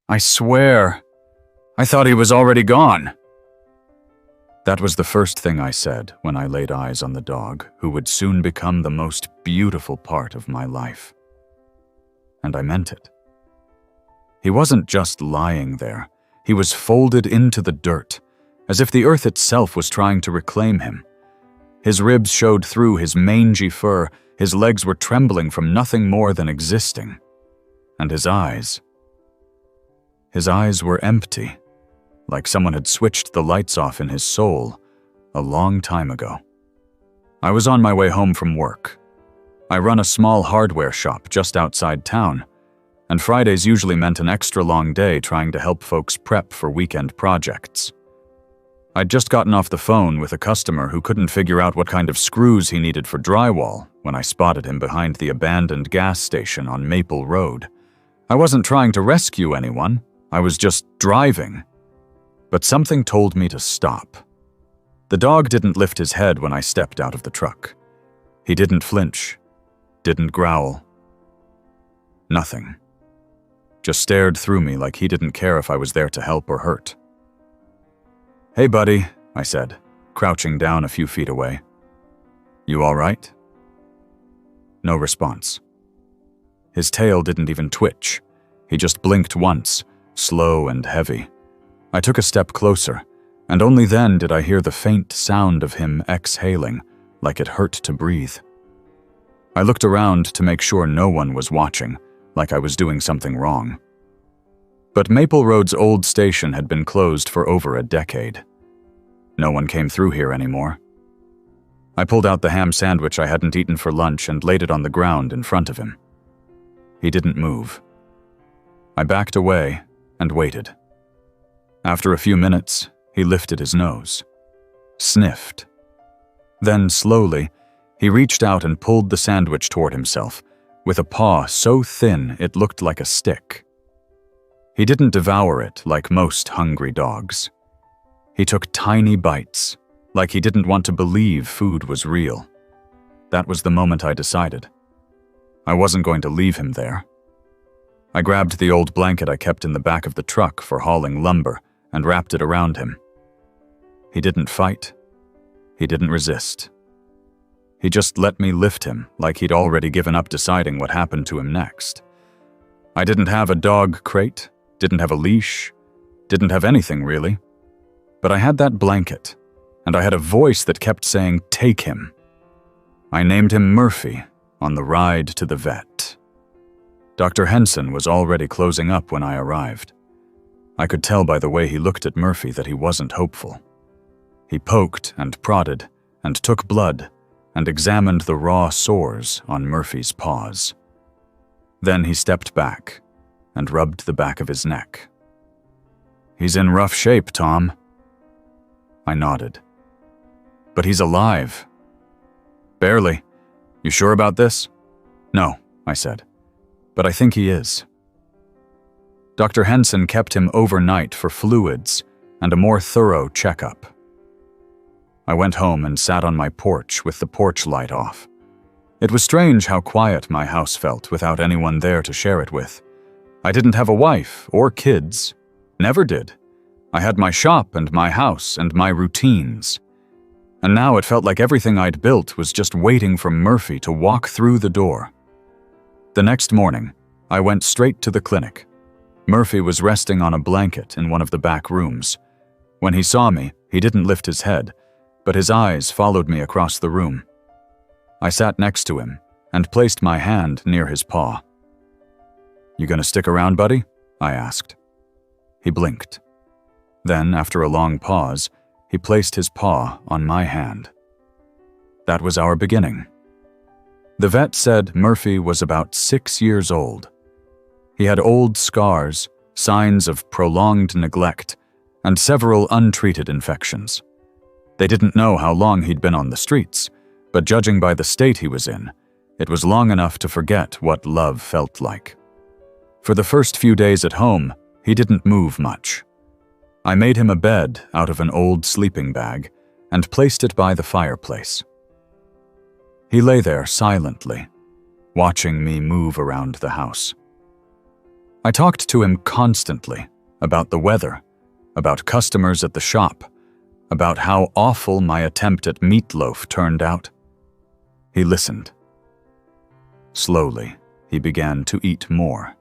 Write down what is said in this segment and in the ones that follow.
I swear, I thought he was already gone." That was the first thing I said when I laid eyes on the dog who would soon become the most beautiful part of my life. And I meant it. He wasn't just lying there. He was folded into the dirt, as if the earth itself was trying to reclaim him. His ribs showed through his mangy fur, his legs were trembling from nothing more than existing. And his eyes were empty, like someone had switched the lights off in his soul a long time ago. I was on my way home from work. I run a small hardware shop just outside town, and Fridays usually meant an extra long day trying to help folks prep for weekend projects. I'd just gotten off the phone with a customer who couldn't figure out what kind of screws he needed for drywall when I spotted him behind the abandoned gas station on Maple Road. I wasn't trying to rescue anyone, I was just driving. But something told me to stop. The dog didn't lift his head when I stepped out of the truck. He didn't flinch, didn't growl. Nothing. Just stared through me like he didn't care if I was there to help or hurt. "Hey, buddy," I said, crouching down a few feet away. "You all right?" No response. His tail didn't even twitch. He just blinked once, slow and heavy. I took a step closer, and only then did I hear the faint sound of him exhaling, like it hurt to breathe. I looked around to make sure no one was watching, like I was doing something wrong. But Maple Road's old station had been closed for over a decade. No one came through here anymore. I pulled out the ham sandwich I hadn't eaten for lunch and laid it on the ground in front of him. He didn't move. I backed away and waited. After a few minutes, he lifted his nose, sniffed. Then, slowly, he reached out and pulled the sandwich toward himself, with a paw so thin it looked like a stick. He didn't devour it like most hungry dogs. He took tiny bites, like he didn't want to believe food was real. That was the moment I decided. I wasn't going to leave him there. I grabbed the old blanket I kept in the back of the truck for hauling lumber and wrapped it around him. He didn't fight. He didn't resist. He just let me lift him like he'd already given up deciding what happened to him next. I didn't have a dog crate, didn't have a leash, didn't have anything really. But I had that blanket, and I had a voice that kept saying, "Take him." I named him Murphy on the ride to the vet. Dr. Henson was already closing up when I arrived. I could tell by the way he looked at Murphy that he wasn't hopeful. He poked and prodded and took blood and examined the raw sores on Murphy's paws. Then he stepped back and rubbed the back of his neck. "He's in rough shape, Tom." I nodded. "But he's alive." "Barely. You sure about this?" "No," I said, "but I think he is." Dr. Henson kept him overnight for fluids and a more thorough checkup. I went home and sat on my porch with the porch light off. It was strange how quiet my house felt without anyone there to share it with. I didn't have a wife or kids. Never did. I had my shop and my house and my routines. And now it felt like everything I'd built was just waiting for Murphy to walk through the door. The next morning, I went straight to the clinic. Murphy was resting on a blanket in one of the back rooms. When he saw me, he didn't lift his head, but his eyes followed me across the room. I sat next to him and placed my hand near his paw. "You gonna stick around, buddy?" I asked. He blinked. Then, after a long pause, he placed his paw on my hand. That was our beginning. The vet said Murphy was about 6 years old. He had old scars, signs of prolonged neglect, and several untreated infections. They didn't know how long he'd been on the streets, but judging by the state he was in, it was long enough to forget what love felt like. For the first few days at home, he didn't move much. I made him a bed out of an old sleeping bag and placed it by the fireplace. He lay there silently, watching me move around the house. I talked to him constantly about the weather, about customers at the shop, about how awful my attempt at meatloaf turned out. He listened. Slowly, he began to eat more.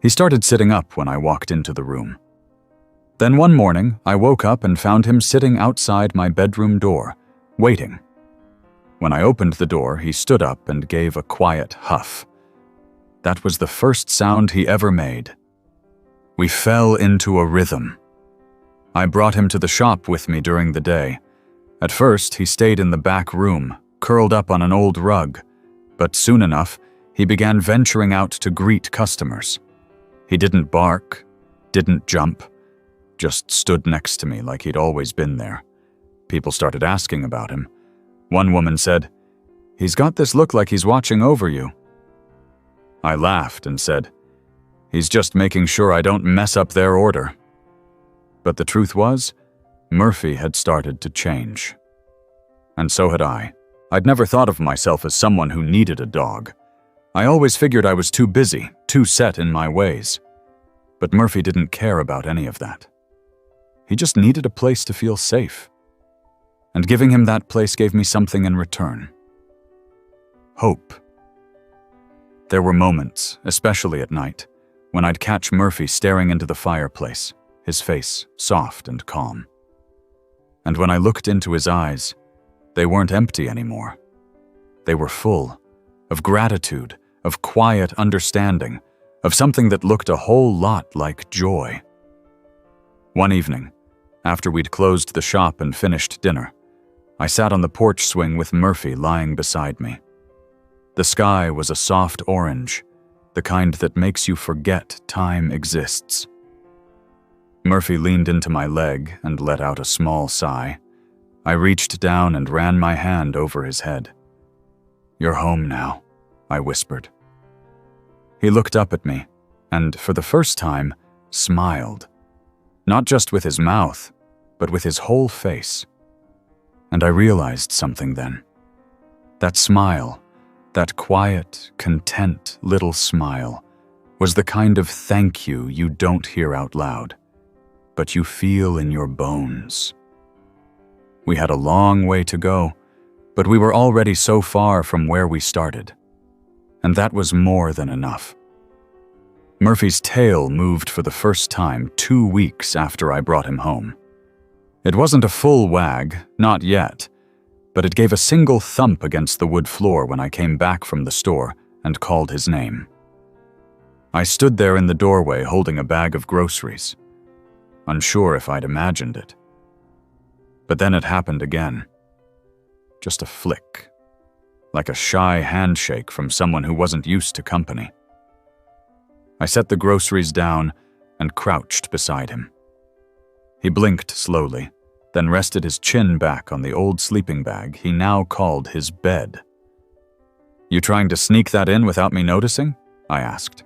He started sitting up when I walked into the room. Then one morning, I woke up and found him sitting outside my bedroom door, waiting. When I opened the door, he stood up and gave a quiet huff. That was the first sound he ever made. We fell into a rhythm. I brought him to the shop with me during the day. At first, he stayed in the back room, curled up on an old rug, but soon enough, he began venturing out to greet customers. He didn't bark, didn't jump, just stood next to me like he'd always been there. People started asking about him. One woman said, "He's got this look like he's watching over you." I laughed and said, "He's just making sure I don't mess up their order." But the truth was, Murphy had started to change. And so had I. I'd never thought of myself as someone who needed a dog. I always figured I was too busy, too set in my ways. But Murphy didn't care about any of that. He just needed a place to feel safe. And giving him that place gave me something in return. Hope. There were moments, especially at night, when I'd catch Murphy staring into the fireplace, his face soft and calm. And when I looked into his eyes, they weren't empty anymore. They were full of gratitude, of quiet understanding, of something that looked a whole lot like joy. One evening, after we'd closed the shop and finished dinner, I sat on the porch swing with Murphy lying beside me. The sky was a soft orange, the kind that makes you forget time exists. Murphy leaned into my leg and let out a small sigh. I reached down and ran my hand over his head. "You're home now," I whispered. He looked up at me and, for the first time, smiled. Not just with his mouth, but with his whole face. And I realized something then. That smile, that quiet, content little smile, was the kind of thank you you don't hear out loud, but you feel in your bones. We had a long way to go, but we were already so far from where we started. And that was more than enough. Murphy's tail moved for the first time 2 weeks after I brought him home. It wasn't a full wag, not yet, but it gave a single thump against the wood floor when I came back from the store and called his name. I stood there in the doorway holding a bag of groceries, unsure if I'd imagined it. But then it happened again. Just a flick, like a shy handshake from someone who wasn't used to company. I set the groceries down and crouched beside him. He blinked slowly, then rested his chin back on the old sleeping bag he now called his bed. "You trying to sneak that in without me noticing?" I asked.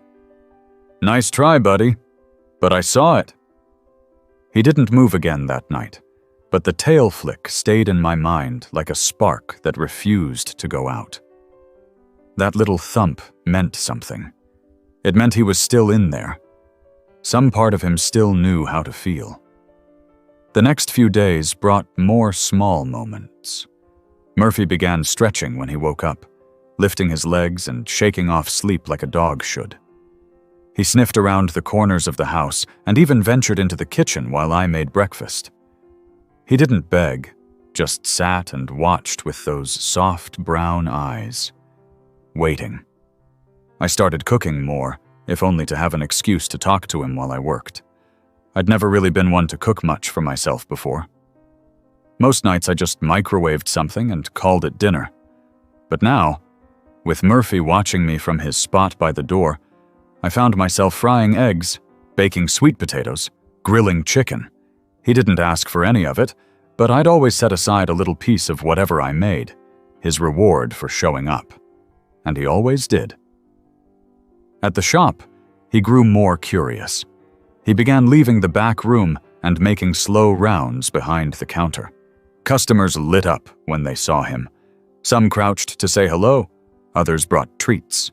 "Nice try, buddy, but I saw it." He didn't move again that night, but the tail flick stayed in my mind like a spark that refused to go out. That little thump meant something. It meant he was still in there. Some part of him still knew how to feel. The next few days brought more small moments. Murphy began stretching when he woke up, lifting his legs and shaking off sleep like a dog should. He sniffed around the corners of the house and even ventured into the kitchen while I made breakfast. He didn't beg, just sat and watched with those soft brown eyes, waiting. I started cooking more, if only to have an excuse to talk to him while I worked. I'd never really been one to cook much for myself before. Most nights I just microwaved something and called it dinner. But now, with Murphy watching me from his spot by the door, I found myself frying eggs, baking sweet potatoes, grilling chicken. He didn't ask for any of it, but I'd always set aside a little piece of whatever I made, his reward for showing up. And he always did. At the shop, he grew more curious. He began leaving the back room and making slow rounds behind the counter. Customers lit up when they saw him. Some crouched to say hello, others brought treats.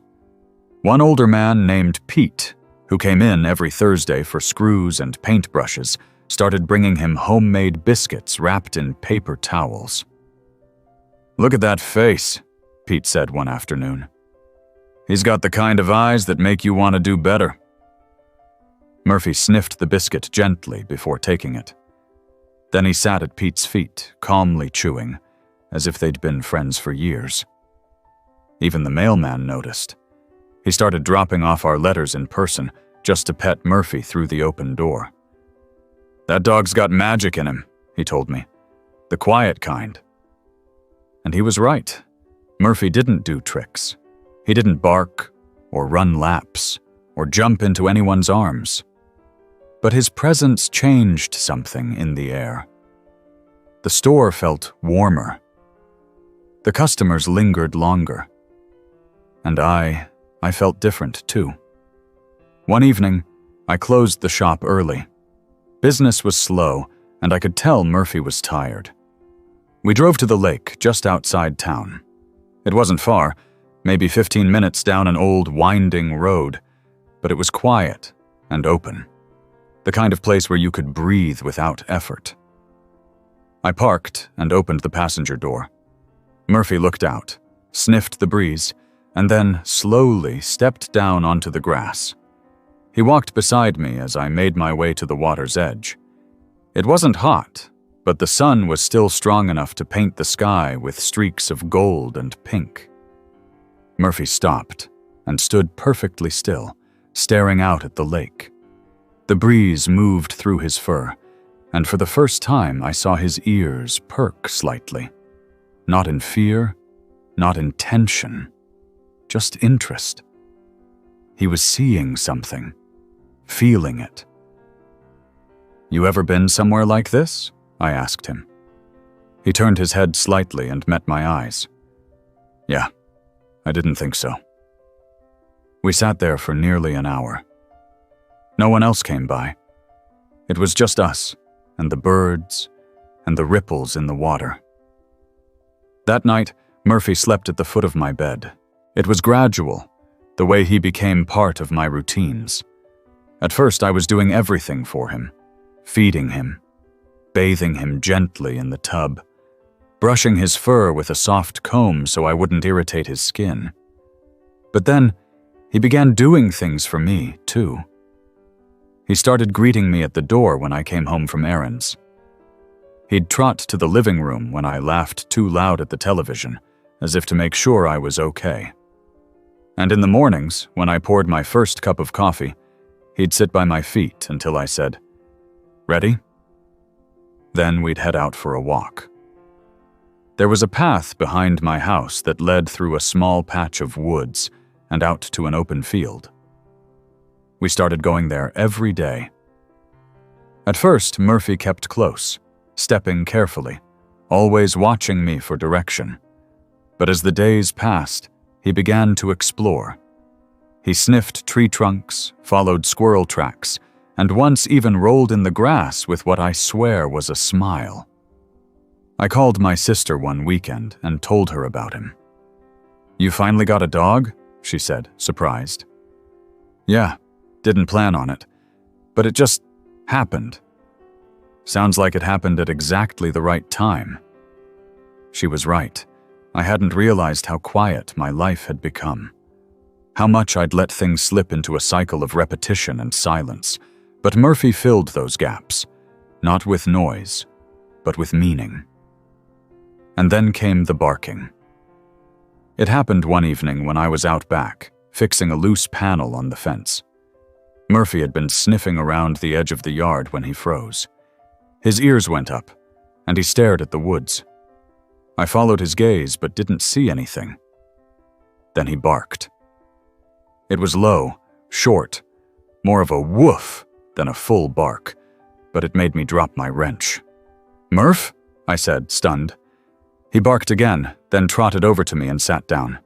One older man named Pete, who came in every Thursday for screws and paintbrushes, started bringing him homemade biscuits wrapped in paper towels. "Look at that face," Pete said one afternoon. "He's got the kind of eyes that make you want to do better." Murphy sniffed the biscuit gently before taking it. Then he sat at Pete's feet, calmly chewing, as if they'd been friends for years. Even the mailman noticed. He started dropping off our letters in person just to pet Murphy through the open door. "That dog's got magic in him," he told me. "The quiet kind." And he was right. Murphy didn't do tricks. He didn't bark, or run laps, or jump into anyone's arms. But his presence changed something in the air. The store felt warmer. The customers lingered longer. And I felt different too. One evening, I closed the shop early. Business was slow, and I could tell Murphy was tired. We drove to the lake just outside town. It wasn't far, maybe 15 minutes down an old winding road, but it was quiet and open. The kind of place where you could breathe without effort. I parked and opened the passenger door. Murphy looked out, sniffed the breeze, and then slowly stepped down onto the grass. He walked beside me as I made my way to the water's edge. It wasn't hot, but the sun was still strong enough to paint the sky with streaks of gold and pink. Murphy stopped and stood perfectly still, staring out at the lake. The breeze moved through his fur, and for the first time I saw his ears perk slightly. Not in fear, not in tension, just interest. He was seeing something, feeling it. "You ever been somewhere like this?" I asked him. He turned his head slightly and met my eyes. "Yeah, I didn't think so." We sat there for nearly an hour. No one else came by. It was just us, and the birds, and the ripples in the water. That night, Murphy slept at the foot of my bed. It was gradual, the way he became part of my routines. At first, I was doing everything for him, feeding him, bathing him gently in the tub, brushing his fur with a soft comb so I wouldn't irritate his skin. But then, he began doing things for me, too. He started greeting me at the door when I came home from errands. He'd trot to the living room when I laughed too loud at the television, as if to make sure I was okay. And in the mornings, when I poured my first cup of coffee, he'd sit by my feet until I said, "Ready?" Then we'd head out for a walk. There was a path behind my house that led through a small patch of woods and out to an open field. We started going there every day. At first, Murphy kept close, stepping carefully, always watching me for direction. But as the days passed, he began to explore. He sniffed tree trunks, followed squirrel tracks, and once even rolled in the grass with what I swear was a smile. I called my sister one weekend and told her about him. "You finally got a dog?" she said, surprised. "Yeah, didn't plan on it, but it just happened. Sounds like it happened at exactly the right time." She was right. I hadn't realized how quiet my life had become. How much I'd let things slip into a cycle of repetition and silence. But Murphy filled those gaps, not with noise, but with meaning. And then came the barking. It happened one evening when I was out back, fixing a loose panel on the fence. Murphy had been sniffing around the edge of the yard when he froze. His ears went up, and he stared at the woods. I followed his gaze but didn't see anything. Then he barked. It was low, short, more of a woof than a full bark, but it made me drop my wrench. "Murph?" I said, stunned. He barked again, then trotted over to me and sat down.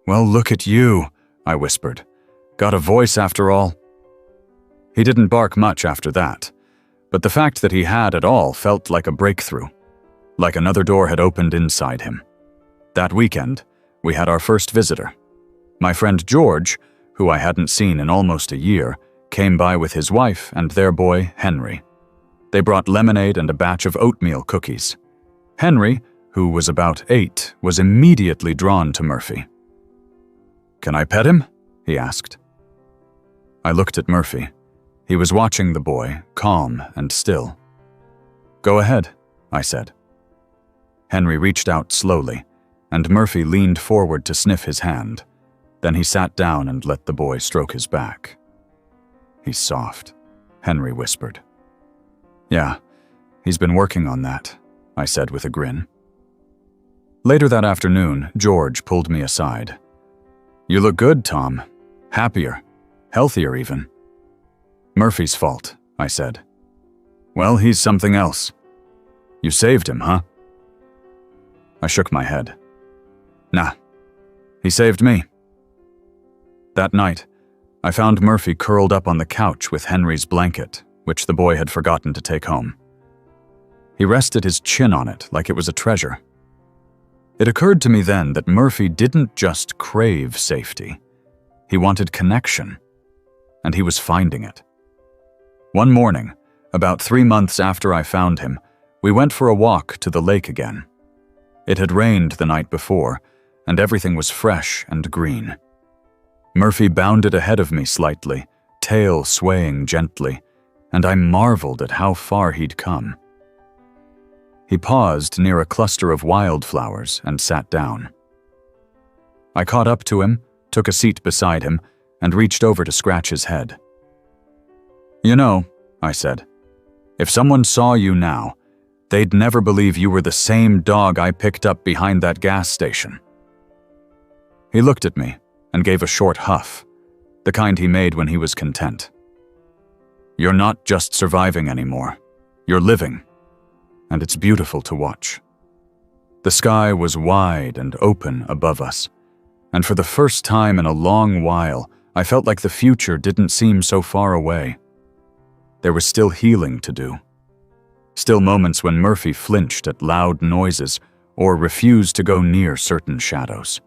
"Well, look at you," I whispered. "Got a voice after all." He didn't bark much after that, but the fact that he had at all felt like a breakthrough, like another door had opened inside him. That weekend, we had our first visitor. My friend George, who I hadn't seen in almost a year, came by with his wife and their boy, Henry. They brought lemonade and a batch of oatmeal cookies. Henry, who was about 8, was immediately drawn to Murphy. "Can I pet him?" he asked. I looked at Murphy. He was watching the boy, calm and still. "Go ahead," I said. Henry reached out slowly, and Murphy leaned forward to sniff his hand. Then he sat down and let the boy stroke his back. "He's soft," Henry whispered. "Yeah, he's been working on that," I said with a grin. Later that afternoon, George pulled me aside. "You look good, Tom. Happier. Healthier even." "Murphy's fault," I said. "Well, he's something else. You saved him, huh?" I shook my head. "Nah, he saved me." That night, I found Murphy curled up on the couch with Henry's blanket, which the boy had forgotten to take home. He rested his chin on it like it was a treasure. It occurred to me then that Murphy didn't just crave safety. He wanted connection, and he was finding it. One morning, about 3 months after I found him, we went for a walk to the lake again. It had rained the night before, and everything was fresh and green. Murphy bounded ahead of me slightly, tail swaying gently, and I marveled at how far he'd come. He paused near a cluster of wildflowers and sat down. I caught up to him, took a seat beside him, and reached over to scratch his head. "You know," I said, "if someone saw you now, they'd never believe you were the same dog I picked up behind that gas station." He looked at me and gave a short huff, the kind he made when he was content. "You're not just surviving anymore. You're living, and it's beautiful to watch." The sky was wide and open above us, and for the first time in a long while, I felt like the future didn't seem so far away. There was still healing to do. Still moments when Murphy flinched at loud noises or refused to go near certain shadows.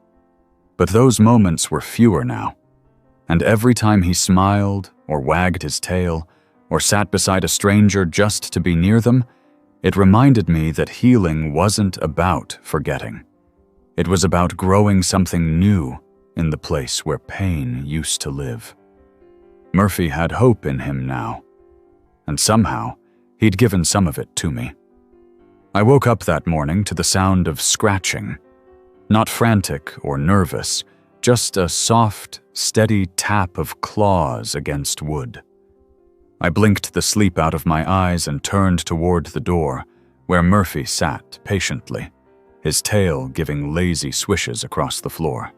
But those moments were fewer now, and every time he smiled or wagged his tail or sat beside a stranger just to be near them, it reminded me that healing wasn't about forgetting. It was about growing something new in the place where pain used to live. Murphy had hope in him now, and somehow he'd given some of it to me. I woke up that morning to the sound of scratching. Not frantic or nervous, just a soft, steady tap of claws against wood. I blinked the sleep out of my eyes and turned toward the door, where Murphy sat patiently, his tail giving lazy swishes across the floor.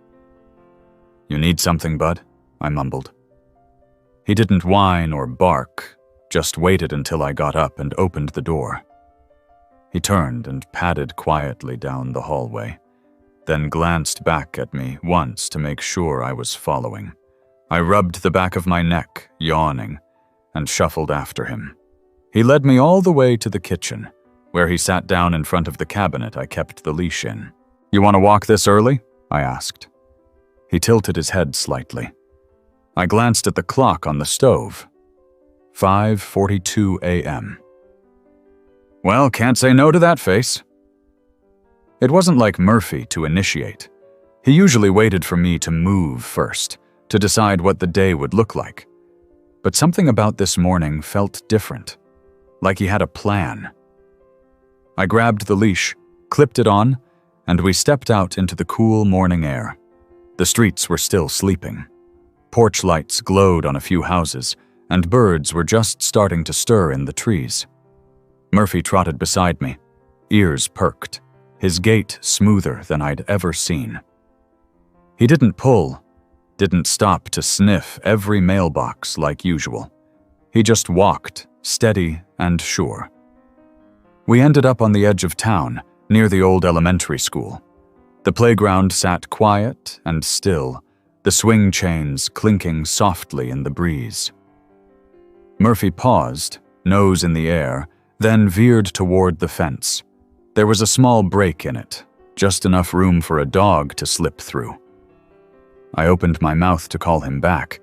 "You need something, bud?" I mumbled. He didn't whine or bark, just waited until I got up and opened the door. He turned and padded quietly down the hallway, then glanced back at me once to make sure I was following. I rubbed the back of my neck, yawning, and shuffled after him. He led me all the way to the kitchen, where he sat down in front of the cabinet I kept the leash in. "You want to walk this early?" I asked. He tilted his head slightly. I glanced at the clock on the stove. 5:42 a.m. "Well, can't say no to that face." It wasn't like Murphy to initiate. He usually waited for me to move first, to decide what the day would look like. But something about this morning felt different, like he had a plan. I grabbed the leash, clipped it on, and we stepped out into the cool morning air. The streets were still sleeping. Porch lights glowed on a few houses, and birds were just starting to stir in the trees. Murphy trotted beside me, ears perked, his gait smoother than I'd ever seen. He didn't pull, didn't stop to sniff every mailbox like usual. He just walked, steady and sure. We ended up on the edge of town, near the old elementary school. The playground sat quiet and still, the swing chains clinking softly in the breeze. Murphy paused, nose in the air, then veered toward the fence. There was a small break in it, just enough room for a dog to slip through. I opened my mouth to call him back,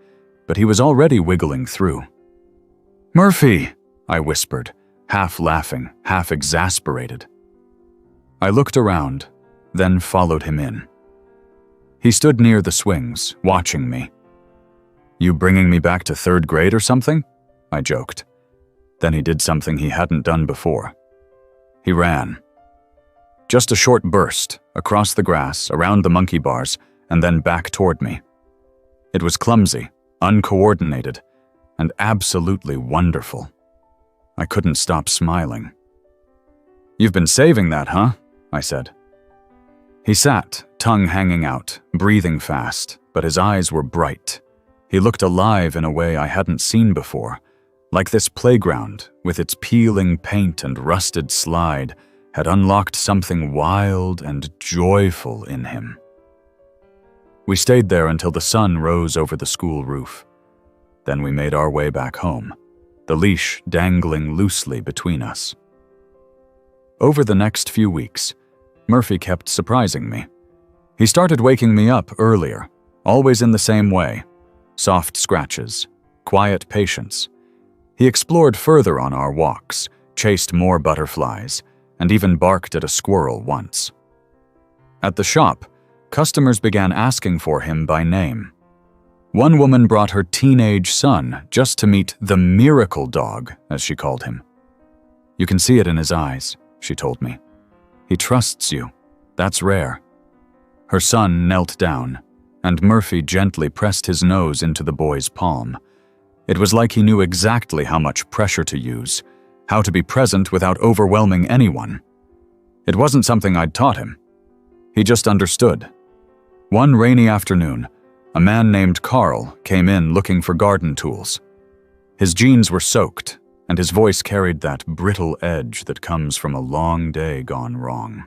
but he was already wiggling through. "Murphy!" I whispered, half laughing, half exasperated. I looked around, then followed him in. He stood near the swings, watching me. "You bringing me back to 3rd grade or something?" I joked. Then he did something he hadn't done before. He ran. Just a short burst, across the grass, around the monkey bars, and then back toward me. It was clumsy, uncoordinated, and absolutely wonderful. I couldn't stop smiling. "You've been saving that, huh?" I said. He sat, tongue hanging out, breathing fast, but his eyes were bright. He looked alive in a way I hadn't seen before, like this playground, with its peeling paint and rusted slide, had unlocked something wild and joyful in him. We stayed there until the sun rose over the school roof. Then we made our way back home, the leash dangling loosely between us. Over the next few weeks, Murphy kept surprising me. He started waking me up earlier, always in the same way. Soft scratches, quiet patience. He explored further on our walks, chased more butterflies, and even barked at a squirrel once. At the shop, customers began asking for him by name. One woman brought her teenage son just to meet the miracle dog, as she called him. "You can see it in his eyes," she told me. "He trusts you. That's rare." Her son knelt down, and Murphy gently pressed his nose into the boy's palm. It was like he knew exactly how much pressure to use, how to be present without overwhelming anyone. It wasn't something I'd taught him. He just understood. One rainy afternoon, a man named Carl came in looking for garden tools. His jeans were soaked, and his voice carried that brittle edge that comes from a long day gone wrong.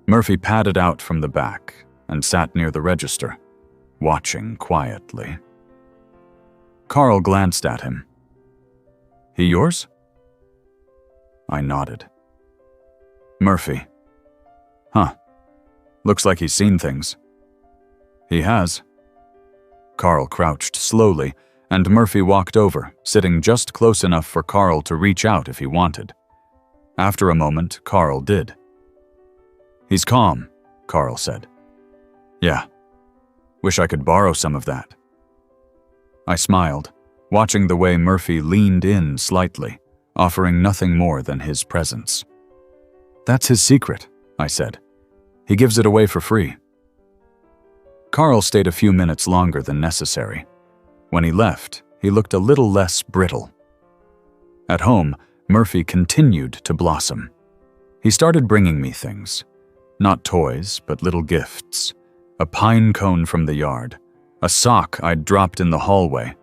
Murphy padded out from the back and sat near the register, watching quietly. Carl glanced at him. "He yours?" I nodded. "Murphy. Huh. Looks like he's seen things." "He has." Carl crouched slowly, and Murphy walked over, sitting just close enough for Carl to reach out if he wanted. After a moment, Carl did. "He's calm," Carl said. "Yeah. Wish I could borrow some of that." I smiled, watching the way Murphy leaned in slightly, offering nothing more than his presence. "That's his secret," I said. "He gives it away for free." Carl stayed a few minutes longer than necessary. When he left, he looked a little less brittle. At home, Murphy continued to blossom. He started bringing me things. Not toys, but little gifts. A pine cone from the yard. A sock I'd dropped in the hallway.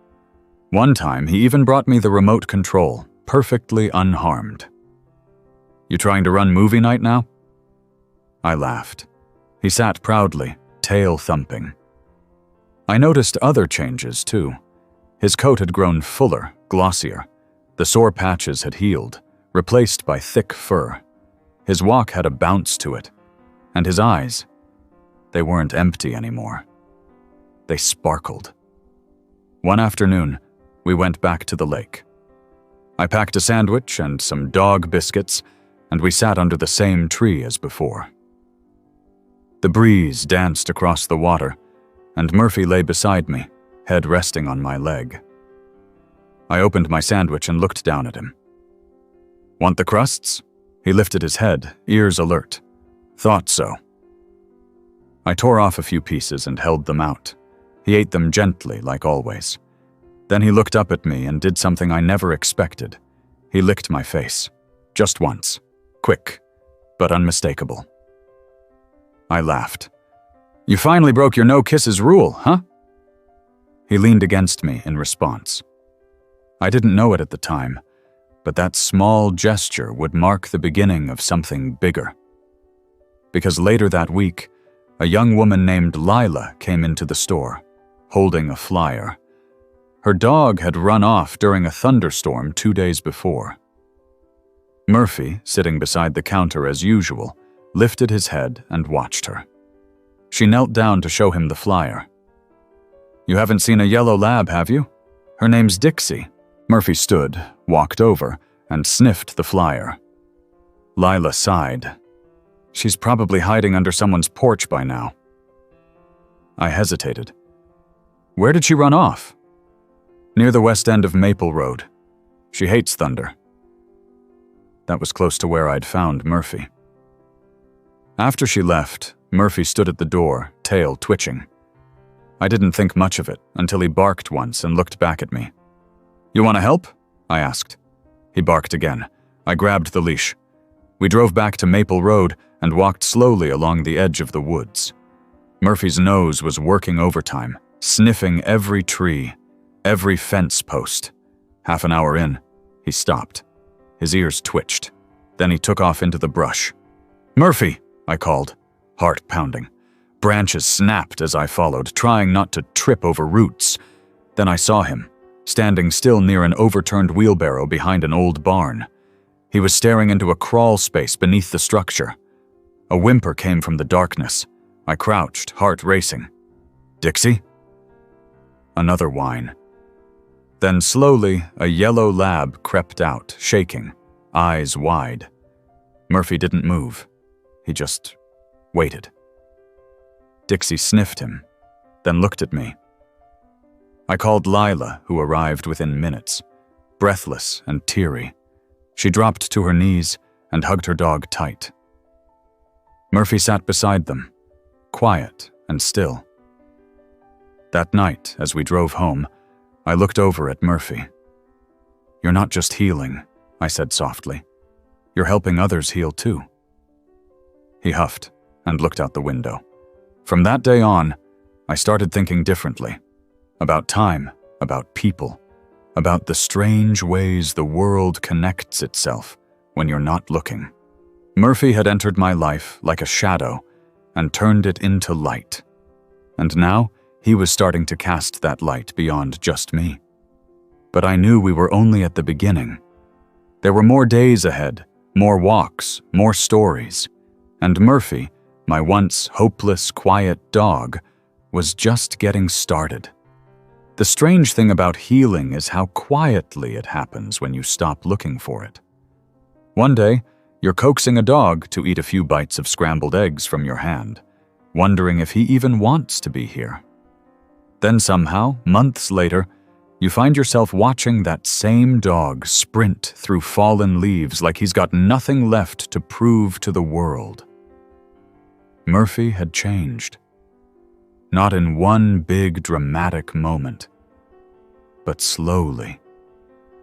One time, he even brought me the remote control, perfectly unharmed. "You trying to run movie night now?" I laughed. He sat proudly, tail thumping. I noticed other changes, too. His coat had grown fuller, glossier. The sore patches had healed, replaced by thick fur. His walk had a bounce to it. And his eyes, they weren't empty anymore. They sparkled. One afternoon, we went back to the lake. I packed a sandwich and some dog biscuits, and we sat under the same tree as before. The breeze danced across the water, and Murphy lay beside me, head resting on my leg. I opened my sandwich and looked down at him. "Want the crusts?" He lifted his head, ears alert. "Thought so." I tore off a few pieces and held them out. He ate them gently, like always. Then he looked up at me and did something I never expected. He licked my face. Just once. Quick, but unmistakable. I laughed. "You finally broke your no kisses rule, huh?" He leaned against me in response. I didn't know it at the time, but that small gesture would mark the beginning of something bigger. Because later that week, a young woman named Lila came into the store, holding a flyer. Her dog had run off during a thunderstorm 2 days before. Murphy, sitting beside the counter as usual, lifted his head and watched her. She knelt down to show him the flyer. "You haven't seen a yellow lab, have you? Her name's Dixie." Murphy stood, walked over, and sniffed the flyer. Lila sighed. "She's probably hiding under someone's porch by now." I hesitated. "Where did she run off?" "Near the west end of Maple Road. She hates thunder." That was close to where I'd found Murphy. After she left, Murphy stood at the door, tail twitching. I didn't think much of it until he barked once and looked back at me. "You want to help?" I asked. He barked again. I grabbed the leash. We drove back to Maple Road and walked slowly along the edge of the woods. Murphy's nose was working overtime, sniffing every tree, every fence post. Half an hour in, he stopped. His ears twitched. Then he took off into the brush. "Murphy!" I called, heart pounding. Branches snapped as I followed, trying not to trip over roots. Then I saw him, standing still near an overturned wheelbarrow behind an old barn. He was staring into a crawl space beneath the structure. A whimper came from the darkness. I crouched, heart racing. "Dixie?" Another whine. Then slowly, a yellow lab crept out, shaking, eyes wide. Murphy didn't move. He just waited. Dixie sniffed him, then looked at me. I called Lila, who arrived within minutes, breathless and teary. She dropped to her knees and hugged her dog tight. Murphy sat beside them, quiet and still. That night, as we drove home, I looked over at Murphy. "You're not just healing," I said softly. "You're helping others heal too." He huffed and looked out the window. From that day on, I started thinking differently. About time, about people, about the strange ways the world connects itself when you're not looking. Murphy had entered my life like a shadow and turned it into light. And now, he was starting to cast that light beyond just me. But I knew we were only at the beginning. There were more days ahead, more walks, more stories. And Murphy, my once hopeless, quiet dog, was just getting started. The strange thing about healing is how quietly it happens when you stop looking for it. One day, you're coaxing a dog to eat a few bites of scrambled eggs from your hand, wondering if he even wants to be here. Then somehow, months later, you find yourself watching that same dog sprint through fallen leaves like he's got nothing left to prove to the world. Murphy had changed. Not in one big dramatic moment, but slowly,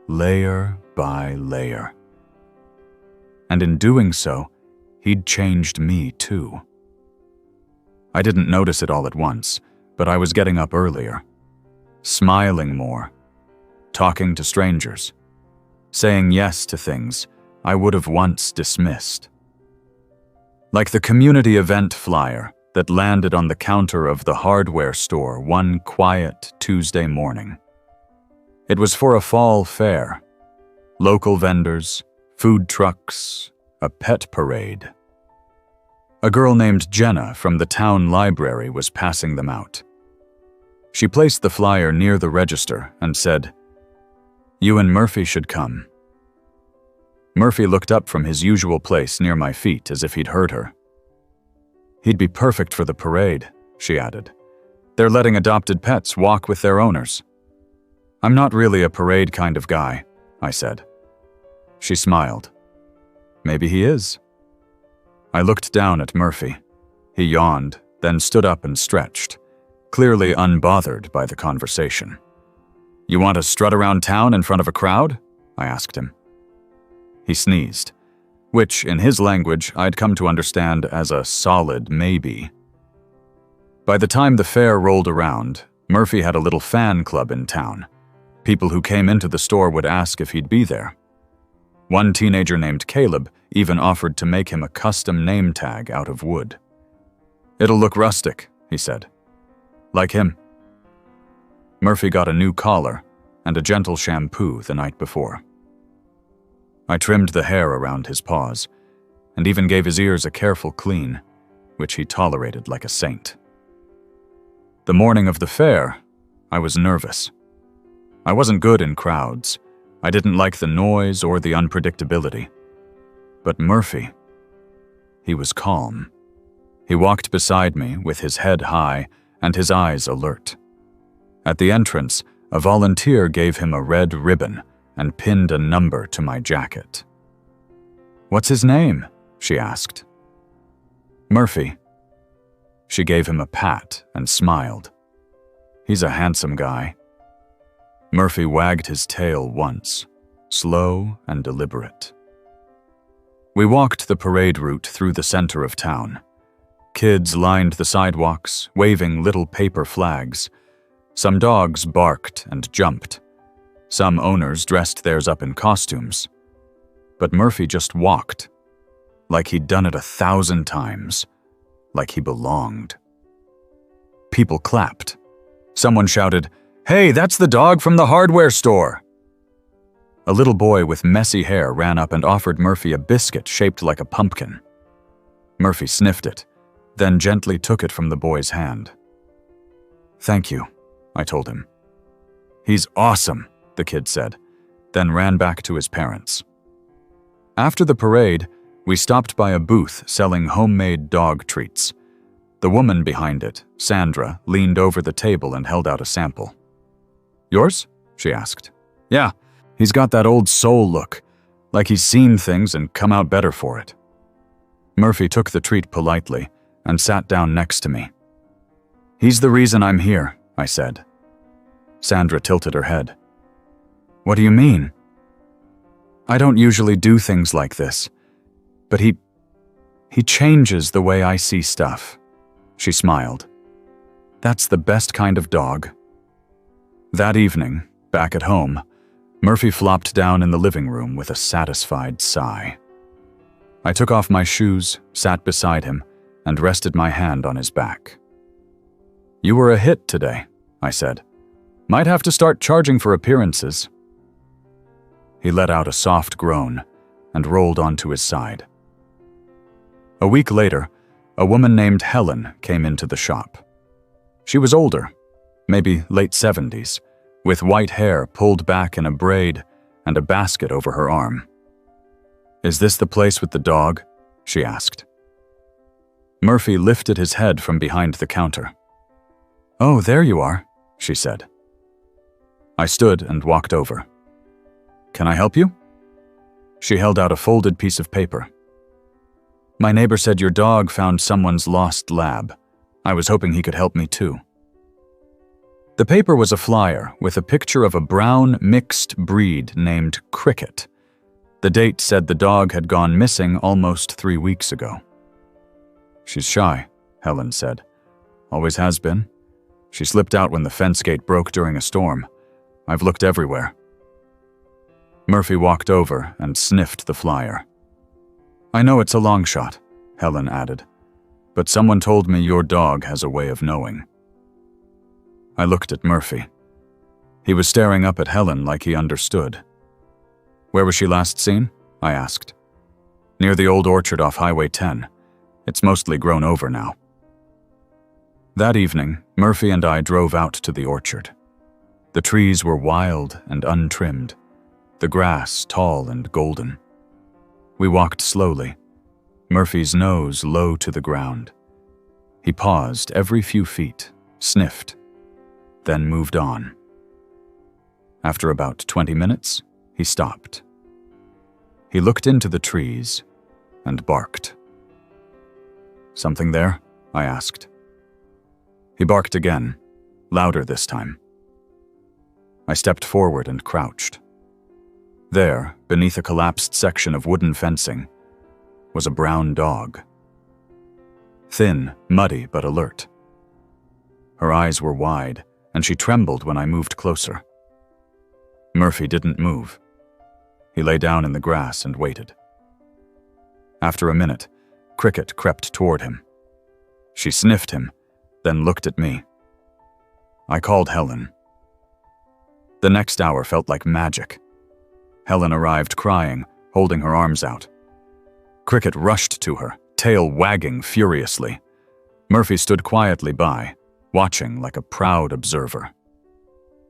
layer by layer. And in doing so, he'd changed me too. I didn't notice it all at once, but I was getting up earlier, smiling more, talking to strangers, saying yes to things I would have once dismissed. Like the community event flyer that landed on the counter of the hardware store one quiet Tuesday morning. It was for a fall fair. Local vendors, food trucks, a pet parade. A girl named Jenna from the town library was passing them out. She placed the flyer near the register and said, "You and Murphy should come." Murphy looked up from his usual place near my feet as if he'd heard her. "He'd be perfect for the parade," she added. "They're letting adopted pets walk with their owners." "I'm not really a parade kind of guy," I said. She smiled. "Maybe he is." I looked down at Murphy. He yawned, then stood up and stretched, clearly unbothered by the conversation. "You want to strut around town in front of a crowd?" I asked him. He sneezed, which, in his language, I'd come to understand as a solid maybe. By the time the fair rolled around, Murphy had a little fan club in town. People who came into the store would ask if he'd be there. One teenager named Caleb even offered to make him a custom name tag out of wood. "It'll look rustic," he said. "Like him." Murphy got a new collar and a gentle shampoo the night before. I trimmed the hair around his paws, and even gave his ears a careful clean, which he tolerated like a saint. The morning of the fair, I was nervous. I wasn't good in crowds. I didn't like the noise or the unpredictability. But Murphy, he was calm. He walked beside me with his head high and his eyes alert. At the entrance, a volunteer gave him a red ribbon and pinned a number to my jacket. "What's his name?" she asked. "Murphy." She gave him a pat and smiled. "He's a handsome guy." Murphy wagged his tail once, slow and deliberate. We walked the parade route through the center of town. Kids lined the sidewalks, waving little paper flags. Some dogs barked and jumped. Some owners dressed theirs up in costumes. But Murphy just walked, like he'd done it 1,000 times, like he belonged. People clapped. Someone shouted, "Hey, that's the dog from the hardware store!" A little boy with messy hair ran up and offered Murphy a biscuit shaped like a pumpkin. Murphy sniffed it, then gently took it from the boy's hand. "Thank you," I told him. "He's awesome," the kid said, then ran back to his parents. After the parade, we stopped by a booth selling homemade dog treats. The woman behind it, Sandra, leaned over the table and held out a sample. "Yours?" she asked. "Yeah, he's got that old soul look, like he's seen things and come out better for it." Murphy took the treat politely and sat down next to me. "He's the reason I'm here," I said. Sandra tilted her head. "What do you mean?" "I don't usually do things like this, but he changes the way I see stuff." She smiled. "That's the best kind of dog." That evening, back at home, Murphy flopped down in the living room with a satisfied sigh. I took off my shoes, sat beside him, and rested my hand on his back. "You were a hit today," I said. "Might have to start charging for appearances." He let out a soft groan and rolled onto his side. A week later, a woman named Helen came into the shop. She was older, maybe late 70s, with white hair pulled back in a braid and a basket over her arm. "Is this the place with the dog?" she asked. Murphy lifted his head from behind the counter. "Oh, there you are," she said. I stood and walked over. "Can I help you?" She held out a folded piece of paper. "My neighbor said your dog found someone's lost lab. I was hoping he could help me too." The paper was a flyer with a picture of a brown mixed breed named Cricket. The date said the dog had gone missing almost 3 weeks ago. "She's shy," Helen said. "Always has been. She slipped out when the fence gate broke during a storm. I've looked everywhere." Murphy walked over and sniffed the flyer. "I know it's a long shot," Helen added, "but someone told me your dog has a way of knowing." I looked at Murphy. He was staring up at Helen like he understood. "Where was she last seen?" I asked. "Near the old orchard off Highway 10. It's mostly grown over now." That evening, Murphy and I drove out to the orchard. The trees were wild and untrimmed, the grass tall and golden. We walked slowly, Murphy's nose low to the ground. He paused every few feet, sniffed, then moved on. After about 20 minutes, he stopped. He looked into the trees and barked. "Something there?" I asked. He barked again, louder this time. I stepped forward and crouched. There, beneath a collapsed section of wooden fencing, was a brown dog. Thin, muddy, but alert. Her eyes were wide, and she trembled when I moved closer. Murphy didn't move. He lay down in the grass and waited. After a minute, Cricket crept toward him. She sniffed him, then looked at me. I called Helen. The next hour felt like magic. Helen arrived crying, holding her arms out. Cricket rushed to her, tail wagging furiously. Murphy stood quietly by, watching like a proud observer.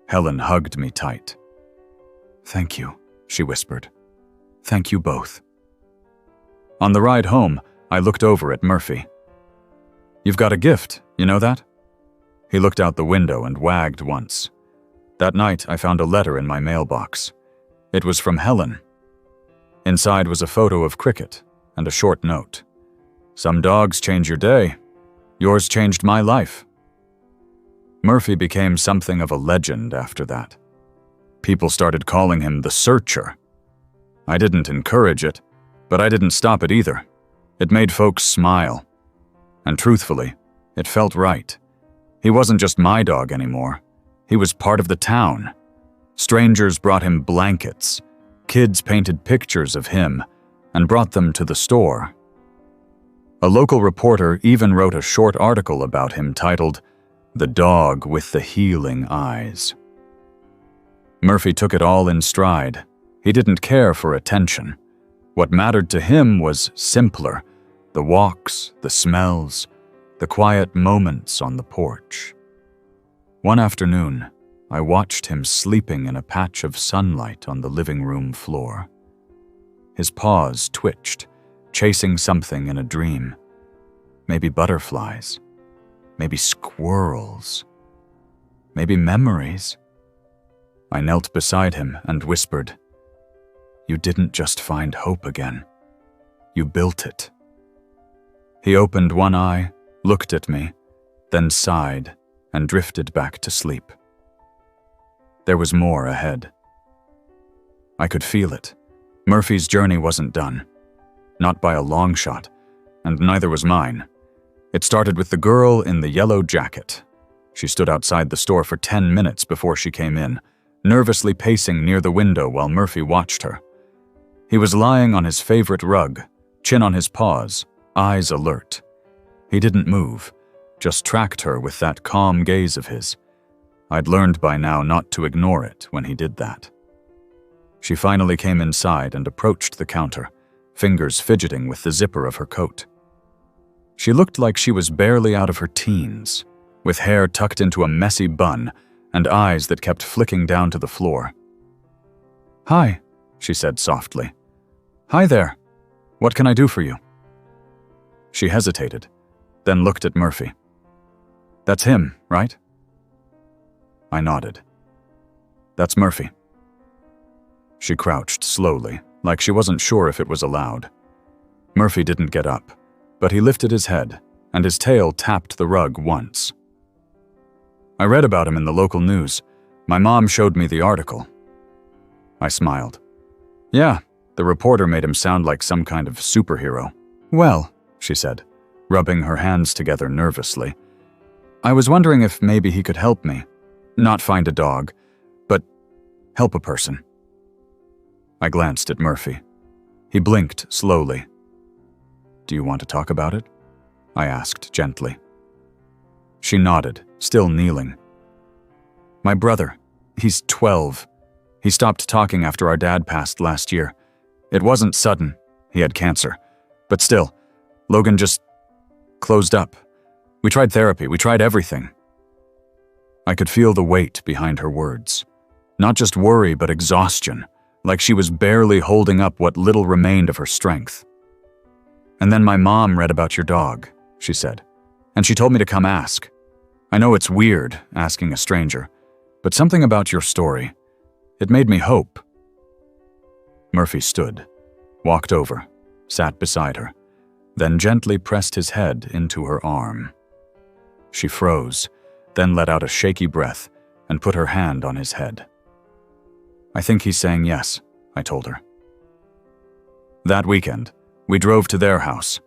Helen hugged me tight. "Thank you," she whispered. "Thank you both." On the ride home, I looked over at Murphy. "You've got a gift, you know that?" He looked out the window and wagged once. That night, I found a letter in my mailbox. It was from Helen. Inside was a photo of Cricket and a short note. "Some dogs change your day. Yours changed my life." Murphy became something of a legend after that. People started calling him the Searcher. I didn't encourage it, but I didn't stop it either. It made folks smile. And truthfully, it felt right. He wasn't just my dog anymore. He was part of the town. Strangers brought him blankets. Kids painted pictures of him and brought them to the store. A local reporter even wrote a short article about him titled, "The Dog with the Healing Eyes." Murphy took it all in stride. He didn't care for attention. What mattered to him was simpler: the walks, the smells, the quiet moments on the porch. One afternoon, I watched him sleeping in a patch of sunlight on the living room floor. His paws twitched, chasing something in a dream. Maybe butterflies, maybe squirrels, maybe memories. I knelt beside him and whispered, "You didn't just find hope again. You built it." He opened one eye, looked at me, then sighed and drifted back to sleep. There was more ahead. I could feel it. Murphy's journey wasn't done. Not by a long shot, and neither was mine. It started with the girl in the yellow jacket. She stood outside the store for 10 minutes before she came in, nervously pacing near the window while Murphy watched her. He was lying on his favorite rug, chin on his paws, eyes alert. He didn't move, just tracked her with that calm gaze of his. I'd learned by now not to ignore it when he did that. She finally came inside and approached the counter, fingers fidgeting with the zipper of her coat. She looked like she was barely out of her teens, with hair tucked into a messy bun and eyes that kept flicking down to the floor. "Hi," she said softly. "Hi there. What can I do for you?" She hesitated, then looked at Murphy. "That's him, right?" I nodded. "That's Murphy." She crouched slowly, like she wasn't sure if it was allowed. Murphy didn't get up, but he lifted his head, and his tail tapped the rug once. "I read about him in the local news. My mom showed me the article." I smiled. "Yeah, the reporter made him sound like some kind of superhero." "Well," she said, rubbing her hands together nervously, "I was wondering if maybe he could help me. Not find a dog, but help a person." I glanced at Murphy. He blinked slowly. "Do you want to talk about it?" I asked gently. She nodded, still kneeling. "My brother, he's 12. He stopped talking after our dad passed last year. It wasn't sudden, he had cancer. But still, Logan just closed up. We tried therapy, we tried everything." I could feel the weight behind her words. Not just worry, but exhaustion, like she was barely holding up what little remained of her strength. "And then my mom read about your dog," she said, "and she told me to come ask. I know it's weird, asking a stranger, but something about your story, it made me hope." Murphy stood, walked over, sat beside her, then gently pressed his head into her arm. She froze, then let out a shaky breath and put her hand on his head. "I think he's saying yes," I told her. That weekend, we drove to their house.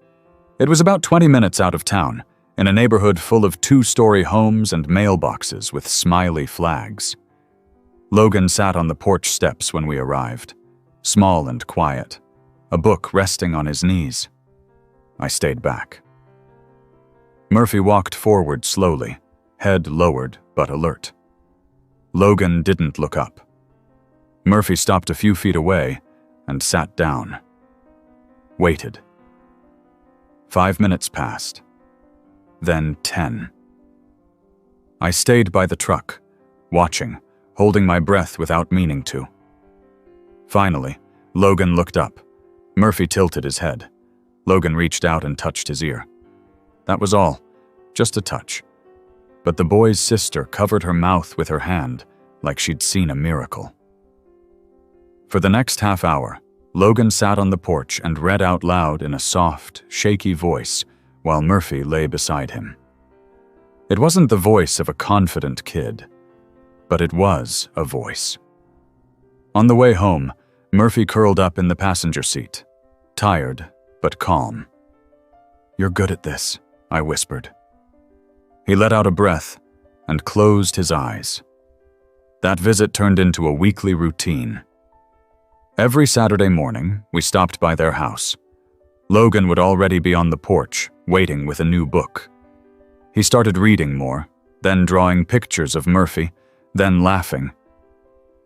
It was about 20 minutes out of town, in a neighborhood full of 2-story homes and mailboxes with smiley flags. Logan sat on the porch steps when we arrived, small and quiet, a book resting on his knees. I stayed back. Murphy walked forward slowly, head lowered but alert. Logan didn't look up. Murphy stopped a few feet away and sat down. Waited. 5 minutes passed. then 10. I stayed by the truck, watching, holding my breath without meaning to. Finally, Logan looked up. Murphy tilted his head. Logan reached out and touched his ear. That was all, just a touch. But the boy's sister covered her mouth with her hand, like she'd seen a miracle. For the next half hour, Logan sat on the porch and read out loud in a soft, shaky voice while Murphy lay beside him. It wasn't the voice of a confident kid, but it was a voice. On the way home, Murphy curled up in the passenger seat, tired but calm. "You're good at this," I whispered. He let out a breath and closed his eyes. That visit turned into a weekly routine. Every Saturday morning, we stopped by their house. Logan would already be on the porch, waiting with a new book. He started reading more, then drawing pictures of Murphy, then laughing.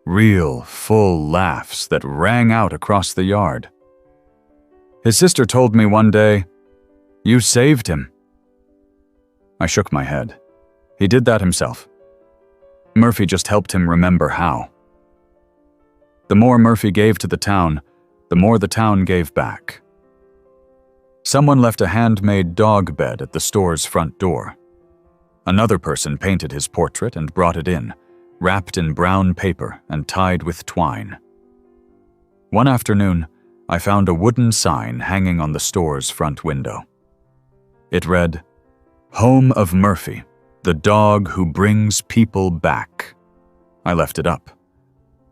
Real, full laughs that rang out across the yard. His sister told me one day, "You saved him." I shook my head. He did that himself. Murphy just helped him remember how. The more Murphy gave to the town, the more the town gave back. Someone left a handmade dog bed at the store's front door. Another person painted his portrait and brought it in, wrapped in brown paper and tied with twine. One afternoon, I found a wooden sign hanging on the store's front window. It read, "Home of Murphy, the dog who brings people back." I left it up.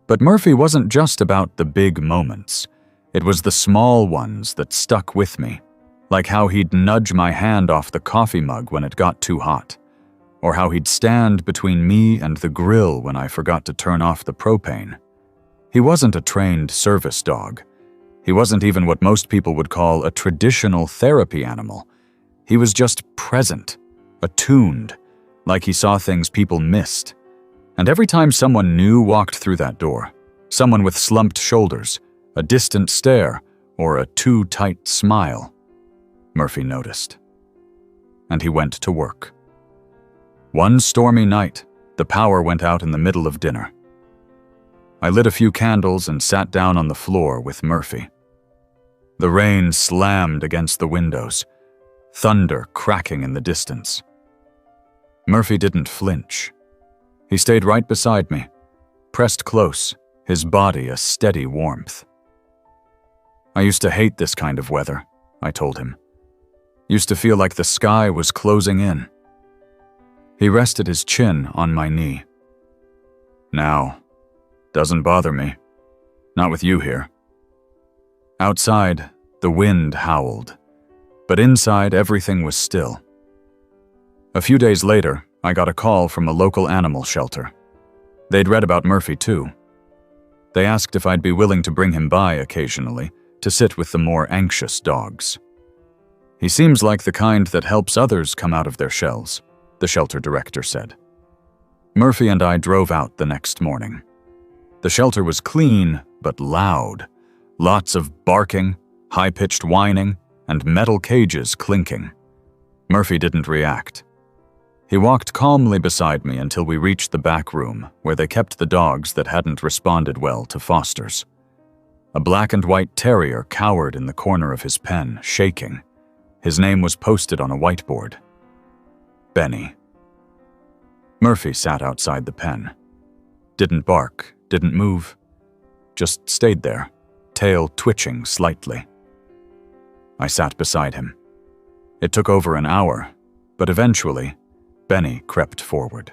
But Murphy wasn't just about the big moments. It was the small ones that stuck with me, like how he'd nudge my hand off the coffee mug when it got too hot, or how he'd stand between me and the grill when I forgot to turn off the propane. He wasn't a trained service dog. He wasn't even what most people would call a traditional therapy animal. He was just present, attuned, like he saw things people missed. And every time someone new walked through that door, someone with slumped shoulders, a distant stare, or a too tight smile, Murphy noticed. And he went to work. One stormy night, the power went out in the middle of dinner. I lit a few candles and sat down on the floor with Murphy. The rain slammed against the windows, thunder cracking in the distance. Murphy didn't flinch. He stayed right beside me, pressed close, his body a steady warmth. "I used to hate this kind of weather," I told him. "Used to feel like the sky was closing in." He rested his chin on my knee. "Now, doesn't bother me. Not with you here." Outside, the wind howled, but inside everything was still. A few days later, I got a call from a local animal shelter. They'd read about Murphy too. They asked if I'd be willing to bring him by occasionally to sit with the more anxious dogs. "He seems like the kind that helps others come out of their shells," the shelter director said. Murphy and I drove out the next morning. The shelter was clean but loud. Lots of barking, high-pitched whining, and metal cages clinking. Murphy didn't react. He walked calmly beside me until we reached the back room where they kept the dogs that hadn't responded well to fosters. A black and white terrier cowered in the corner of his pen, shaking. His name was posted on a whiteboard. Benny. Murphy sat outside the pen. Didn't bark, didn't move. Just stayed there, tail twitching slightly. I sat beside him. It took over an hour, but eventually, Benny crept forward,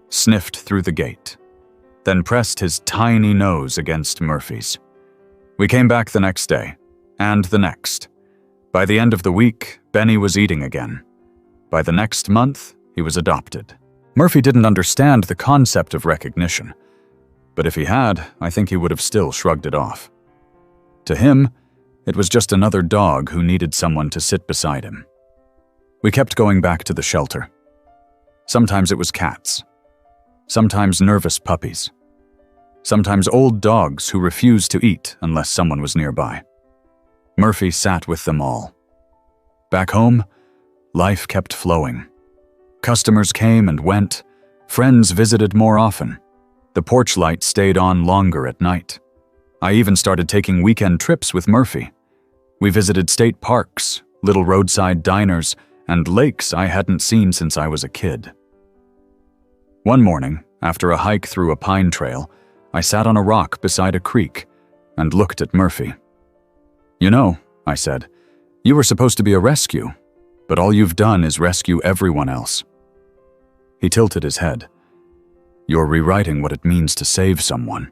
sniffed through the gate, then pressed his tiny nose against Murphy's. We came back the next day, and the next. By the end of the week, Benny was eating again. By the next month, he was adopted. Murphy didn't understand the concept of recognition, but if he had, I think he would have still shrugged it off. To him, it was just another dog who needed someone to sit beside him. We kept going back to the shelter. Sometimes it was cats. Sometimes nervous puppies. Sometimes old dogs who refused to eat unless someone was nearby. Murphy sat with them all. Back home, life kept flowing. Customers came and went. Friends visited more often. The porch light stayed on longer at night. I even started taking weekend trips with Murphy. We visited state parks, little roadside diners, and lakes I hadn't seen since I was a kid. One morning, after a hike through a pine trail, I sat on a rock beside a creek and looked at Murphy. "You know," I said, "you were supposed to be a rescue, but all you've done is rescue everyone else." He tilted his head. "You're rewriting what it means to save someone."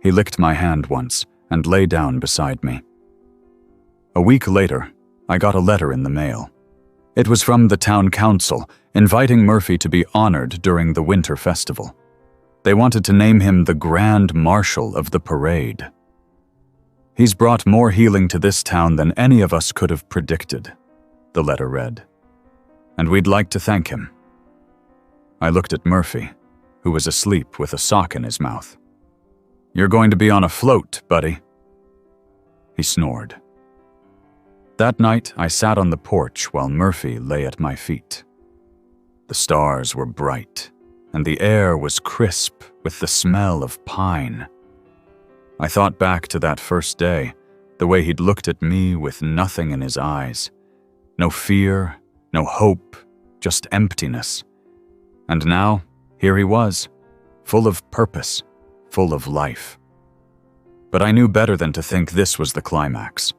He licked my hand once and lay down beside me. A week later, I got a letter in the mail. It was from the town council, inviting Murphy to be honored during the winter festival. They wanted to name him the Grand Marshal of the parade. "He's brought more healing to this town than any of us could have predicted," the letter read. "And we'd like to thank him." I looked at Murphy, who was asleep with a sock in his mouth. "You're going to be on a float, buddy." He snored. That night, I sat on the porch while Murphy lay at my feet. The stars were bright, and the air was crisp with the smell of pine. I thought back to that first day, the way he'd looked at me with nothing in his eyes. No fear, no hope, just emptiness. And now, here he was, full of purpose, full of life. But I knew better than to think this was the climax.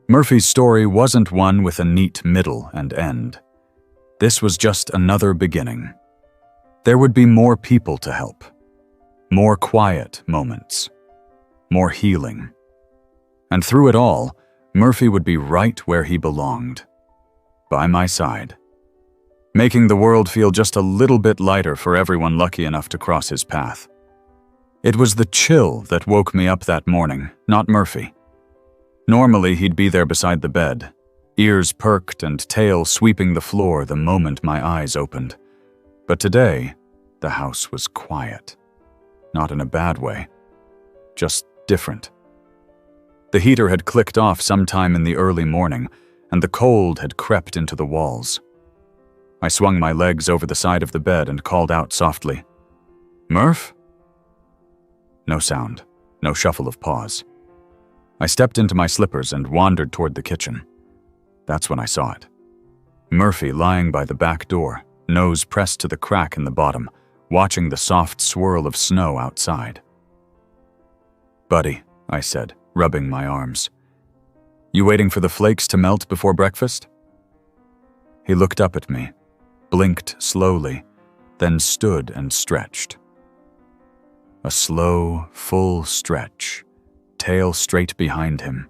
Murphy's story wasn't one with a neat middle and end. This was just another beginning. There would be more people to help, more quiet moments, more healing. And through it all, Murphy would be right where he belonged, by my side, making the world feel just a little bit lighter for everyone lucky enough to cross his path. It was the chill that woke me up that morning, not Murphy. Normally, he'd be there beside the bed, ears perked and tail sweeping the floor the moment my eyes opened. But today, the house was quiet. Not in a bad way, just different. The heater had clicked off sometime in the early morning, and the cold had crept into the walls. I swung my legs over the side of the bed and called out softly, "Murph?" No sound, no shuffle of paws. I stepped into my slippers and wandered toward the kitchen. That's when I saw it. Murphy lying by the back door, nose pressed to the crack in the bottom, watching the soft swirl of snow outside. "Buddy," I said, rubbing my arms. "You waiting for the flakes to melt before breakfast?" He looked up at me, blinked slowly, then stood and stretched. A slow, full stretch, tail straight behind him,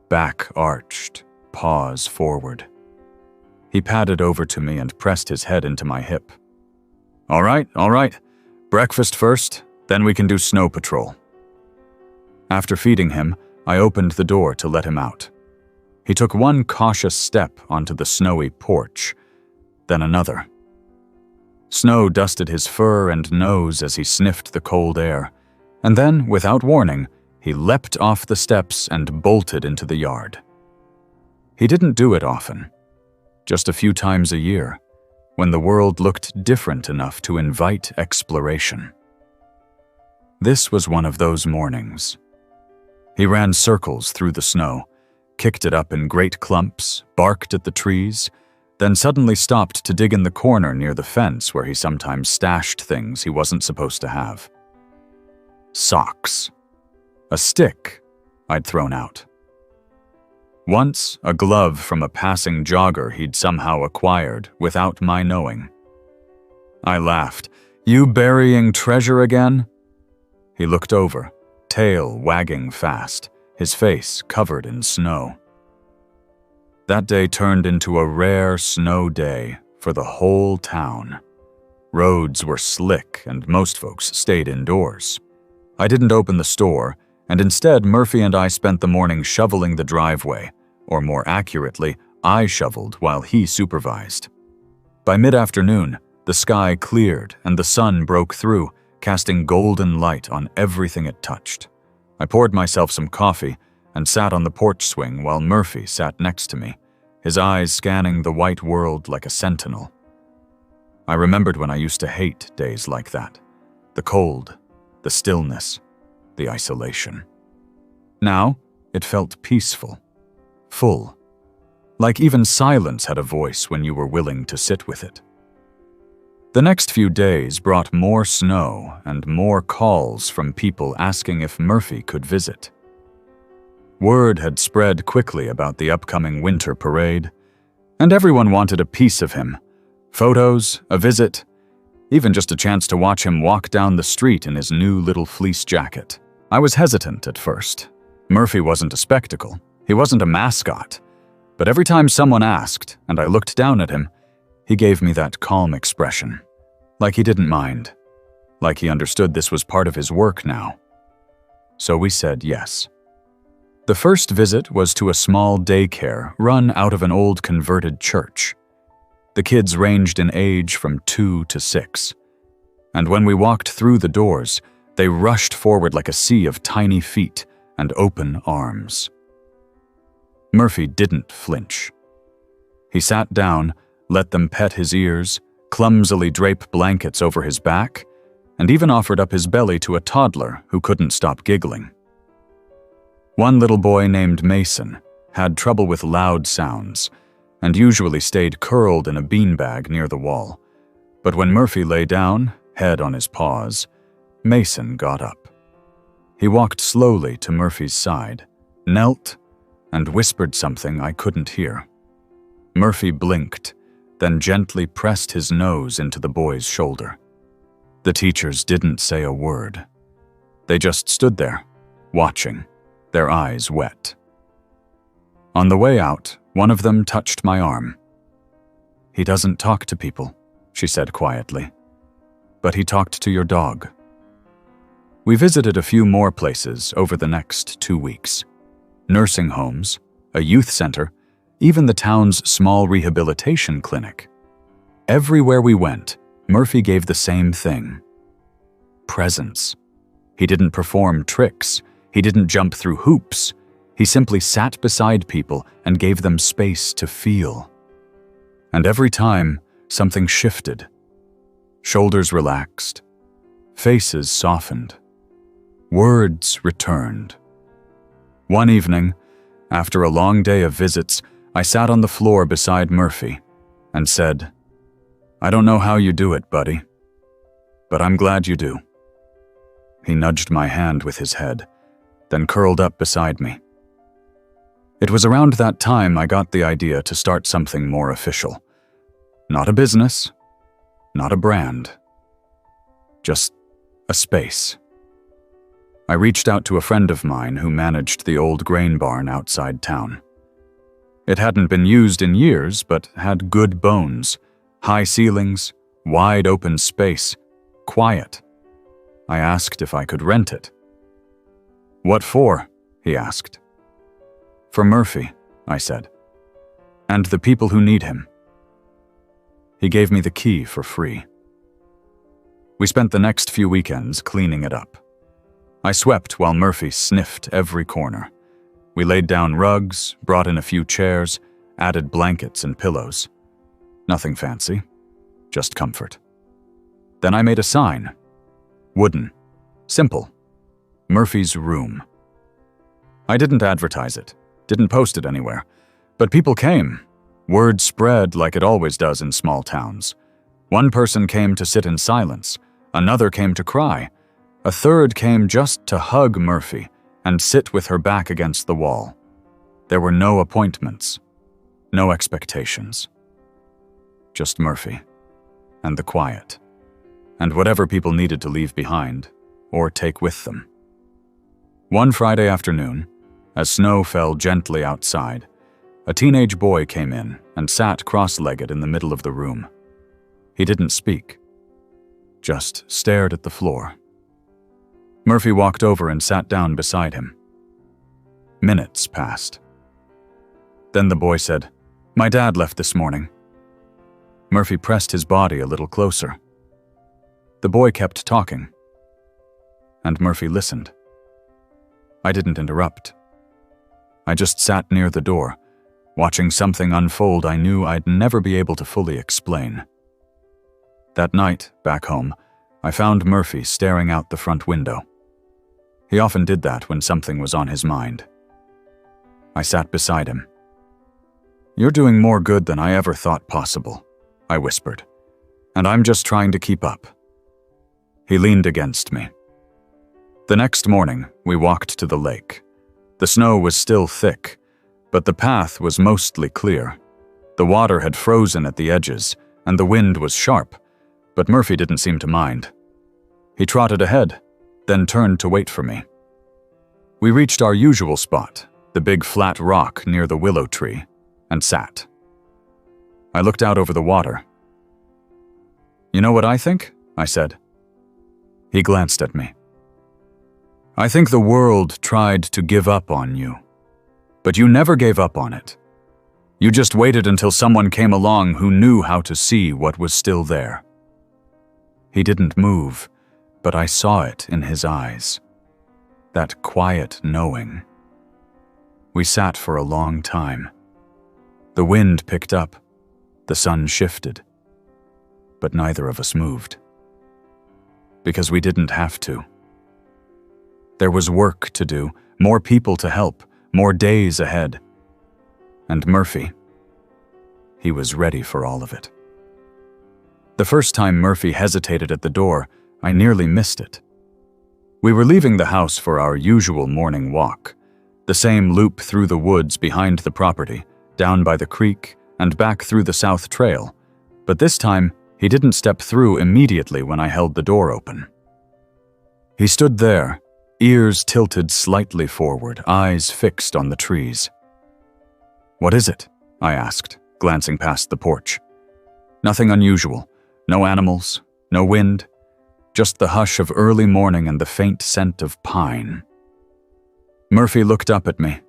back arched, paws forward. He padded over to me and pressed his head into my hip. All right. Breakfast first, then we can do snow patrol." After feeding him, I opened the door to let him out. He took one cautious step onto the snowy porch, then another. Snow dusted his fur and nose as he sniffed the cold air, and then, without warning, he leapt off the steps and bolted into the yard. He didn't do it often, just a few times a year, when the world looked different enough to invite exploration. This was one of those mornings. He ran circles through the snow, kicked it up in great clumps, barked at the trees, then suddenly stopped to dig in the corner near the fence where he sometimes stashed things he wasn't supposed to have. Socks. A stick I'd thrown out. Once, a glove from a passing jogger he'd somehow acquired without my knowing. I laughed. "You burying treasure again?" He looked over, tail wagging fast, his face covered in snow. That day turned into a rare snow day for the whole town. Roads were slick and most folks stayed indoors. I didn't open the store, and instead Murphy and I spent the morning shoveling the driveway, or more accurately, I shoveled while he supervised. By mid-afternoon, the sky cleared and the sun broke through, casting golden light on everything it touched. I poured myself some coffee and sat on the porch swing while Murphy sat next to me, his eyes scanning the white world like a sentinel. I remembered when I used to hate days like that. The cold, the stillness, the isolation. Now, it felt peaceful, full, like even silence had a voice when you were willing to sit with it. The next few days brought more snow and more calls from people asking if Murphy could visit. Word had spread quickly about the upcoming winter parade, and everyone wanted a piece of him. Photos, a visit, even just a chance to watch him walk down the street in his new little fleece jacket. I was hesitant at first. Murphy wasn't a spectacle. He wasn't a mascot. But every time someone asked, and I looked down at him, he gave me that calm expression. Like he didn't mind. Like he understood this was part of his work now. So we said yes. The first visit was to a small daycare run out of an old converted church. The kids ranged in age from 2 to 6. And when we walked through the doors, they rushed forward like a sea of tiny feet and open arms. Murphy didn't flinch. He sat down, let them pet his ears, clumsily drape blankets over his back, and even offered up his belly to a toddler who couldn't stop giggling. One little boy named Mason had trouble with loud sounds and usually stayed curled in a beanbag near the wall. But when Murphy lay down, head on his paws, Mason got up. He walked slowly to Murphy's side, knelt, and whispered something I couldn't hear. Murphy blinked, then gently pressed his nose into the boy's shoulder. The teachers didn't say a word. They just stood there, watching, their eyes wet. On the way out, one of them touched my arm. "He doesn't talk to people," she said quietly. "But he talked to your dog." We visited a few more places over the next 2 weeks. Nursing homes, a youth center, even the town's small rehabilitation clinic. Everywhere we went, Murphy gave the same thing. Presence. He didn't perform tricks. He didn't jump through hoops. He simply sat beside people and gave them space to feel. And every time, something shifted. Shoulders relaxed. Faces softened. Words returned. One evening, after a long day of visits, I sat on the floor beside Murphy and said, "I don't know how you do it, buddy, but I'm glad you do." He nudged my hand with his head, then curled up beside me. It was around that time I got the idea to start something more official. Not a business, not a brand, just a space. I reached out to a friend of mine who managed the old grain barn outside town. It hadn't been used in years, but had good bones, high ceilings, wide open space, quiet. I asked if I could rent it. "What for?" he asked. "For Murphy," I said, "and the people who need him." He gave me the key for free. We spent the next few weekends cleaning it up. I swept while Murphy sniffed every corner. We laid down rugs, brought in a few chairs, added blankets and pillows. Nothing fancy, just comfort. Then I made a sign. Wooden. Simple. Murphy's room. I didn't advertise it, didn't post it anywhere, but people came. Word spread like it always does in small towns. One person came to sit in silence, another came to cry, a third came just to hug Murphy and sit with her back against the wall. There were no appointments, no expectations. Just Murphy, and the quiet, and whatever people needed to leave behind or take with them. One Friday afternoon, as snow fell gently outside, a teenage boy came in and sat cross-legged in the middle of the room. He didn't speak, just stared at the floor. Murphy walked over and sat down beside him. Minutes passed. Then the boy said, "My dad left this morning." Murphy pressed his body a little closer. The boy kept talking, and Murphy listened. I didn't interrupt. I just sat near the door, watching something unfold I knew I'd never be able to fully explain. That night, back home, I found Murphy staring out the front window. He often did that when something was on his mind. I sat beside him. "You're doing more good than I ever thought possible," I whispered, "and I'm just trying to keep up." He leaned against me. The next morning, we walked to the lake. The snow was still thick, but the path was mostly clear. The water had frozen at the edges, and the wind was sharp, but Murphy didn't seem to mind. He trotted ahead, then turned to wait for me. We reached our usual spot, the big flat rock near the willow tree, and sat. I looked out over the water. "You know what I think?" I said. He glanced at me. "I think the world tried to give up on you, but you never gave up on it. You just waited until someone came along who knew how to see what was still there." He didn't move, but I saw it in his eyes. That quiet knowing. We sat for a long time. The wind picked up, the sun shifted, but neither of us moved. Because we didn't have to. There was work to do, more people to help, more days ahead. And Murphy, he was ready for all of it. The first time Murphy hesitated at the door, I nearly missed it. We were leaving the house for our usual morning walk, the same loop through the woods behind the property, down by the creek, and back through the south trail, but this time he didn't step through immediately when I held the door open. He stood there, ears tilted slightly forward, eyes fixed on the trees. "What is it?" I asked, glancing past the porch. Nothing unusual, no animals, no wind, just the hush of early morning and the faint scent of pine. Murphy looked up at me,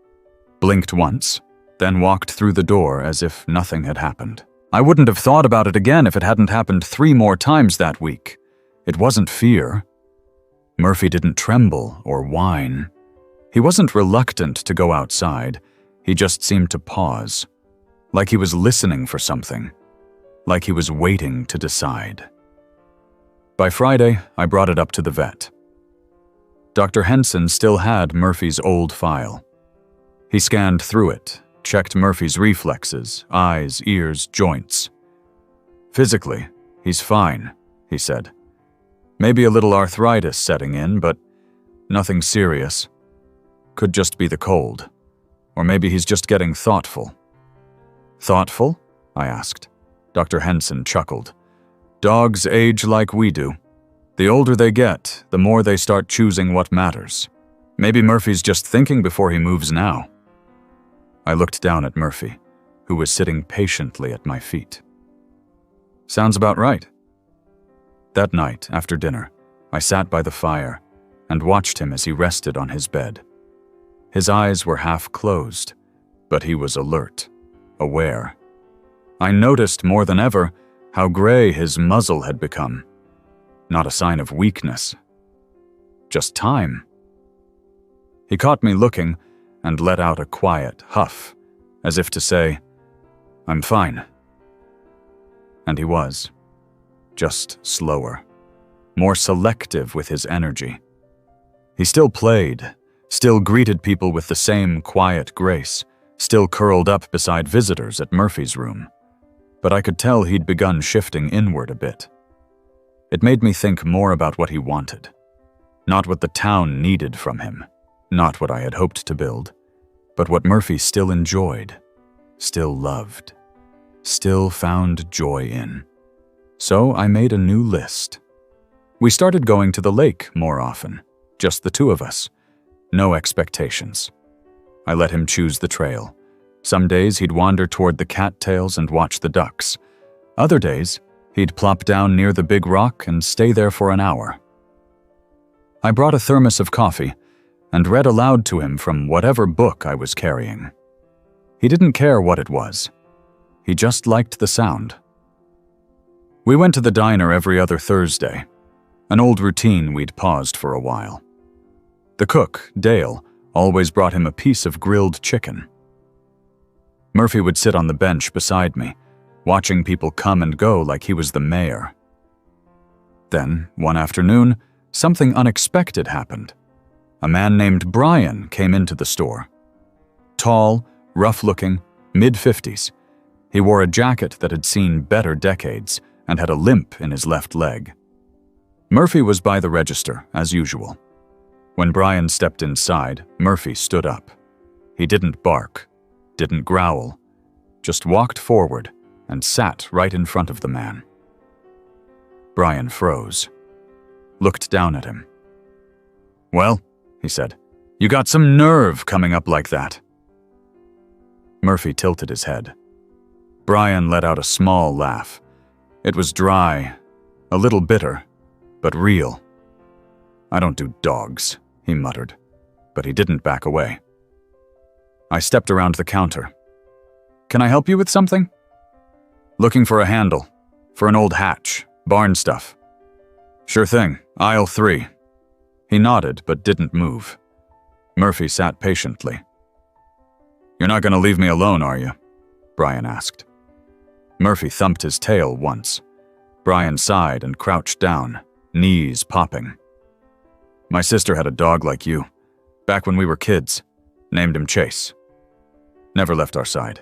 blinked once, then walked through the door as if nothing had happened. I wouldn't have thought about it again if it hadn't happened 3 more times that week. It wasn't fear. Murphy didn't tremble or whine. He wasn't reluctant to go outside. He just seemed to pause, like he was listening for something, like he was waiting to decide. By Friday, I brought it up to the vet. Dr. Henson still had Murphy's old file. He scanned through it, checked Murphy's reflexes, eyes, ears, joints. "Physically, he's fine," he said. "Maybe a little arthritis setting in, but nothing serious. Could just be the cold. Or maybe he's just getting thoughtful." "Thoughtful?" I asked. Dr. Henson chuckled. "Dogs age like we do. The older they get, the more they start choosing what matters. Maybe Murphy's just thinking before he moves now." I looked down at Murphy, who was sitting patiently at my feet. "Sounds about right." That night, after dinner, I sat by the fire and watched him as he rested on his bed. His eyes were half closed, but he was alert, aware. I noticed more than ever how gray his muzzle had become. Not a sign of weakness, just time. He caught me looking and let out a quiet huff, as if to say, "I'm fine." And he was, just slower, more selective with his energy. He still played, still greeted people with the same quiet grace, still curled up beside visitors at Murphy's room. But I could tell he'd begun shifting inward a bit. It made me think more about what he wanted, not what the town needed from him, not what I had hoped to build, but what Murphy still enjoyed, still loved, still found joy in. So I made a new list. We started going to the lake more often, just the 2 of us. No expectations. I let him choose the trail. Some days he'd wander toward the cattails and watch the ducks. Other days, he'd plop down near the big rock and stay there for an hour. I brought a thermos of coffee and read aloud to him from whatever book I was carrying. He didn't care what it was. He just liked the sound. We went to the diner every other Thursday, an old routine we'd paused for a while. The cook, Dale, always brought him a piece of grilled chicken. Murphy would sit on the bench beside me, watching people come and go like he was the mayor. Then, one afternoon, something unexpected happened. A man named Brian came into the store. Tall, rough-looking, mid-50s. He wore a jacket that had seen better decades and had a limp in his left leg. Murphy was by the register, as usual. When Brian stepped inside, Murphy stood up. He didn't bark, didn't growl, just walked forward and sat right in front of the man. Brian froze, looked down at him. "Well," he said, "you got some nerve coming up like that." Murphy tilted his head. Brian let out a small laugh. It was dry, a little bitter, but real. "I don't do dogs," he muttered, but he didn't back away. I stepped around the counter. "Can I help you with something?" "Looking for a handle, for an old hatch, barn stuff." "Sure thing, aisle 3. He nodded but didn't move. Murphy sat patiently. "You're not going to leave me alone, are you?" Brian asked. Murphy thumped his tail once. Brian sighed and crouched down, knees popping. "My sister had a dog like you, back when we were kids. Named him Chase. Never left our side."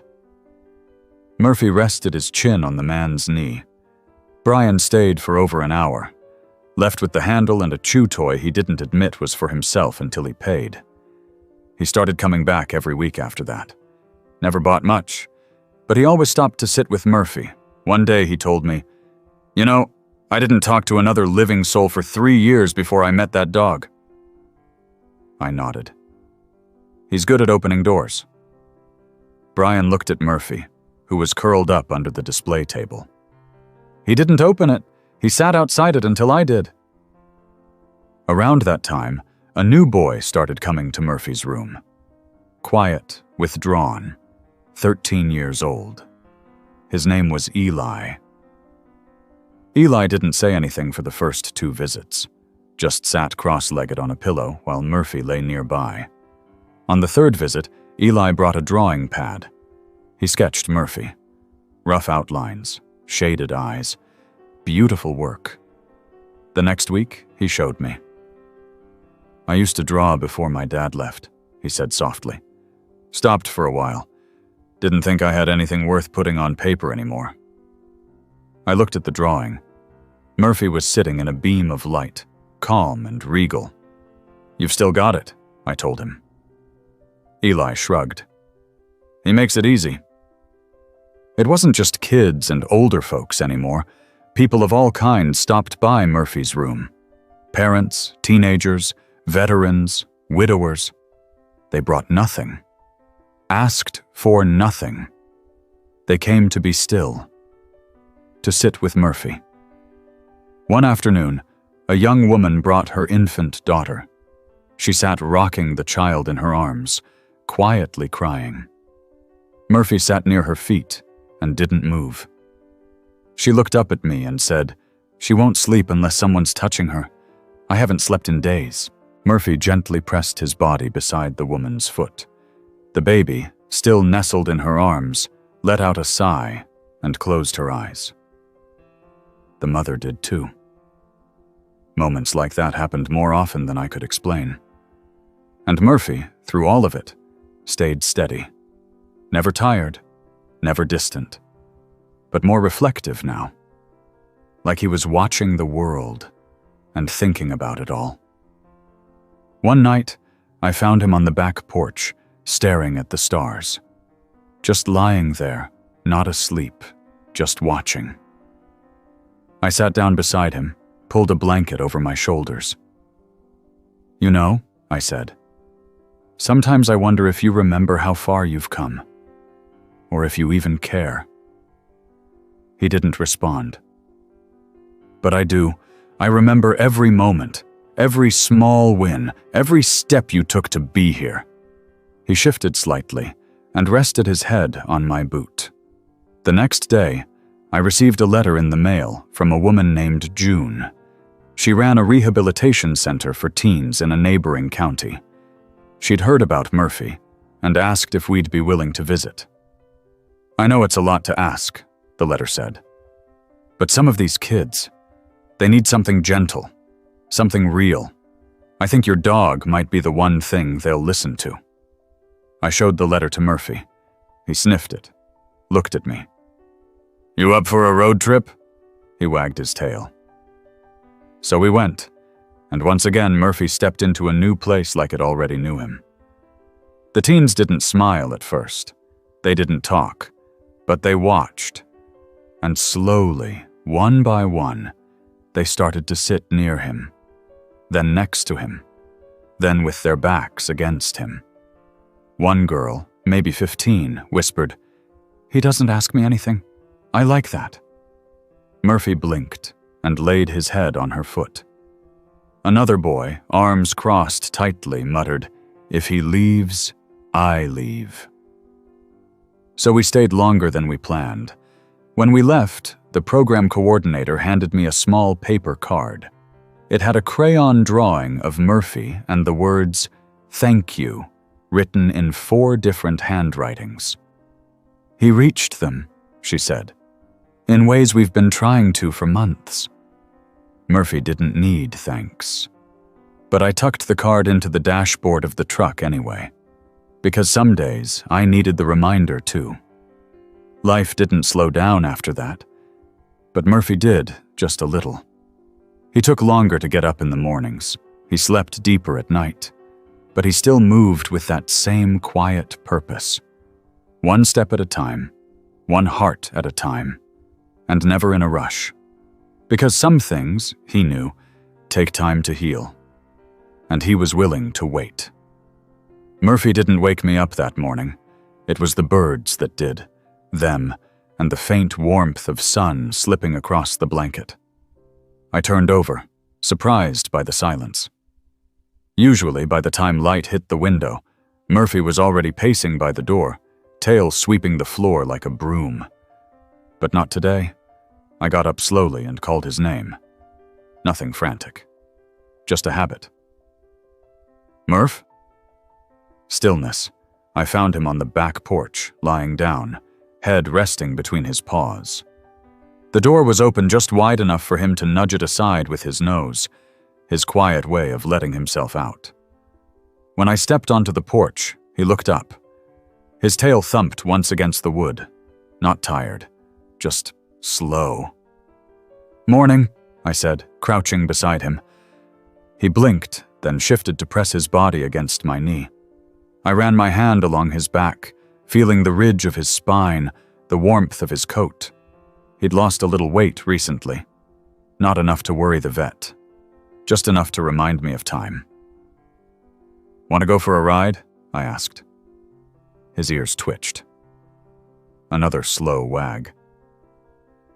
Murphy rested his chin on the man's knee. Brian stayed for over an hour, left with the handle and a chew toy he didn't admit was for himself until he paid. He started coming back every week after that. Never bought much, but he always stopped to sit with Murphy. One day he told me, "You know, I didn't talk to another living soul for 3 years before I met that dog." I nodded. "He's good at opening doors." Brian looked at Murphy, who was curled up under the display table. "He didn't open it. He sat outside it until I did." Around that time, a new boy started coming to Murphy's room. Quiet, withdrawn, 13 years old. His name was Eli. Eli didn't say anything for the first 2 visits, just sat cross-legged on a pillow while Murphy lay nearby. On the 3rd visit, Eli brought a drawing pad. He sketched Murphy. Rough outlines, shaded eyes, beautiful work. The next week, he showed me. "I used to draw before my dad left," he said softly. "Stopped for a while. Didn't think I had anything worth putting on paper anymore." I looked at the drawing. Murphy was sitting in a beam of light, calm and regal. "You've still got it," I told him. Eli shrugged. "He makes it easy." It wasn't just kids and older folks anymore. People of all kinds stopped by Murphy's room. Parents, teenagers, veterans, widowers. They brought nothing. Asked for nothing. They came to be still. To sit with Murphy. One afternoon, a young woman brought her infant daughter. She sat rocking the child in her arms, quietly crying. Murphy sat near her feet and didn't move. She looked up at me and said, "She won't sleep unless someone's touching her. I haven't slept in days." Murphy gently pressed his body beside the woman's foot. The baby, still nestled in her arms, let out a sigh and closed her eyes. The mother did too. Moments like that happened more often than I could explain. And Murphy, through all of it, stayed steady. Never tired, never distant, but more reflective now. Like he was watching the world and thinking about it all. One night, I found him on the back porch, staring at the stars. Just lying there, not asleep, just watching. I sat down beside him, pulled a blanket over my shoulders. "You know," I said, "sometimes I wonder if you remember how far you've come, or if you even care." He didn't respond. "But I do. I remember every moment, every small win, every step you took to be here." He shifted slightly and rested his head on my boot. The next day, I received a letter in the mail from a woman named June. She ran a rehabilitation center for teens in a neighboring county. She'd heard about Murphy and asked if we'd be willing to visit. I know it's a lot to ask, the letter said. But some of these kids, they need something gentle, something real. I think your dog might be the one thing they'll listen to. I showed the letter to Murphy. He sniffed it, looked at me. You up for a road trip? He wagged his tail. So we went, and once again Murphy stepped into a new place like it already knew him. The teens didn't smile at first. They didn't talk, but they watched. And slowly, one by one, they started to sit near him, then next to him, then with their backs against him. One girl, maybe 15, whispered, "He doesn't ask me anything. I like that." Murphy blinked and laid his head on her foot. Another boy, arms crossed tightly, muttered, "If he leaves, I leave." So we stayed longer than we planned. When we left, the program coordinator handed me a small paper card. It had a crayon drawing of Murphy and the words, "Thank you," written in 4 different handwritings. "He reached them," she said, "in ways we've been trying to for months." Murphy didn't need thanks. But I tucked the card into the dashboard of the truck anyway, because some days I needed the reminder too. Life didn't slow down after that, but Murphy did, just a little. He took longer to get up in the mornings. He slept deeper at night, but he still moved with that same quiet purpose. One step at a time, one heart at a time, and never in a rush. Because some things, he knew, take time to heal. And he was willing to wait. Murphy didn't wake me up that morning. It was the birds that did. Them, and the faint warmth of sun slipping across the blanket. I turned over, surprised by the silence. Usually, by the time light hit the window, Murphy was already pacing by the door, tail sweeping the floor like a broom. But not today. I got up slowly and called his name. Nothing frantic. Just a habit. "Murph?" Stillness. I found him on the back porch, lying down, head resting between his paws. The door was open just wide enough for him to nudge it aside with his nose, his quiet way of letting himself out. When I stepped onto the porch, he looked up. His tail thumped once against the wood. Not tired, just slow. "Morning," I said, crouching beside him. He blinked, then shifted to press his body against my knee. I ran my hand along his back, feeling the ridge of his spine, the warmth of his coat. He'd lost a little weight recently. Not enough to worry the vet. Just enough to remind me of time. "Want to go for a ride?" I asked. His ears twitched. Another slow wag.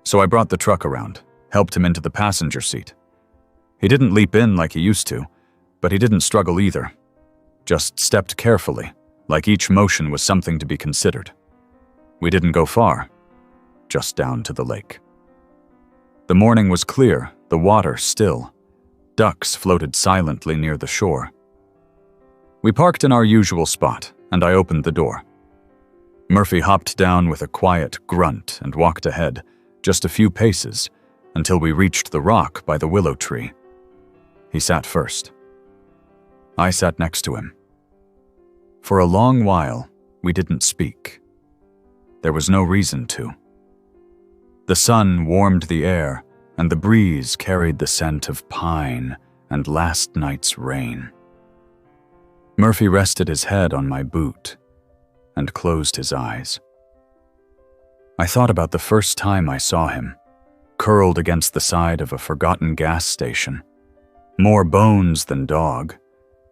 So I brought the truck around, helped him into the passenger seat. He didn't leap in like he used to, but he didn't struggle either. Just stepped carefully, like each motion was something to be considered. We didn't go far, just down to the lake. The morning was clear, the water still. Ducks floated silently near the shore. We parked in our usual spot, and I opened the door. Murphy hopped down with a quiet grunt and walked ahead, just a few paces, until we reached the rock by the willow tree. He sat first. I sat next to him. For a long while, we didn't speak. There was no reason to. The sun warmed the air, and the breeze carried the scent of pine and last night's rain. Murphy rested his head on my boot and closed his eyes. I thought about the first time I saw him, curled against the side of a forgotten gas station. More bones than dog,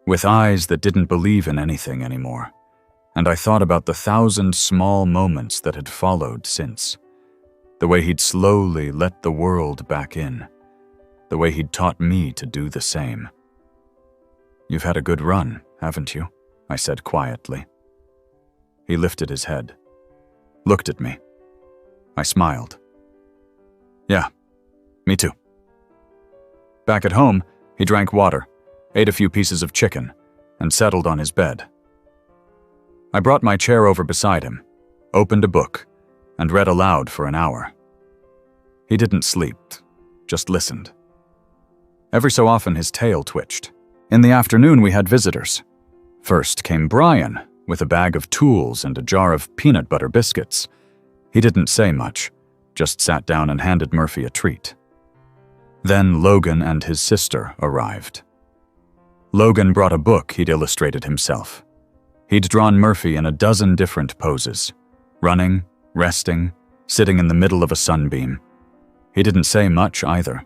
with eyes that didn't believe in anything anymore. And I thought about the 1,000 small moments that had followed since. The way he'd slowly let the world back in. The way he'd taught me to do the same. "You've had a good run, haven't you?" I said quietly. He lifted his head, looked at me. I smiled. "Yeah, me too." Back at home, he drank water, ate a few pieces of chicken, and settled on his bed. I brought my chair over beside him, opened a book, and read aloud for an hour. He didn't sleep, just listened. Every so often his tail twitched. In the afternoon we had visitors. First came Brian, with a bag of tools and a jar of peanut butter biscuits. He didn't say much, just sat down and handed Murphy a treat. Then Logan and his sister arrived. Logan brought a book he'd illustrated himself. He'd drawn Murphy in a dozen different poses, running, resting, sitting in the middle of a sunbeam. He didn't say much either,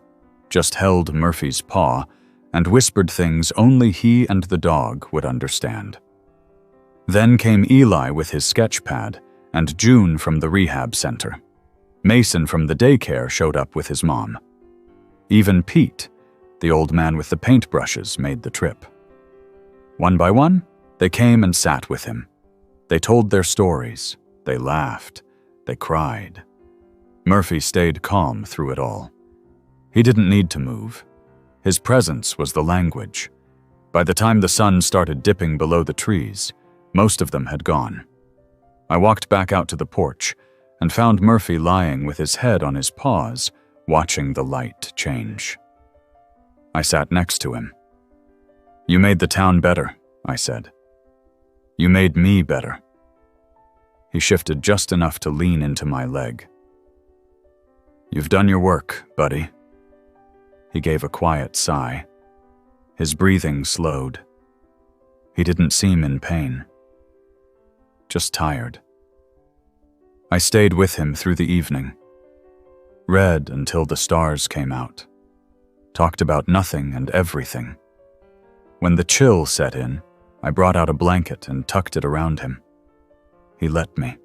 just held Murphy's paw and whispered things only he and the dog would understand. Then came Eli with his sketch pad, and June from the rehab center. Mason from the daycare showed up with his mom. Even Pete, the old man with the paintbrushes, made the trip. One by one, they came and sat with him. They told their stories, they laughed, they cried. Murphy stayed calm through it all. He didn't need to move. His presence was the language. By the time the sun started dipping below the trees, most of them had gone. I walked back out to the porch and found Murphy lying with his head on his paws, watching the light change. I sat next to him. "You made the town better," I said. "You made me better." He shifted just enough to lean into my leg. "You've done your work, buddy." He gave a quiet sigh. His breathing slowed. He didn't seem in pain. Just tired. I stayed with him through the evening. Read until the stars came out. Talked about nothing and everything. When the chill set in, I brought out a blanket and tucked it around him. He let me.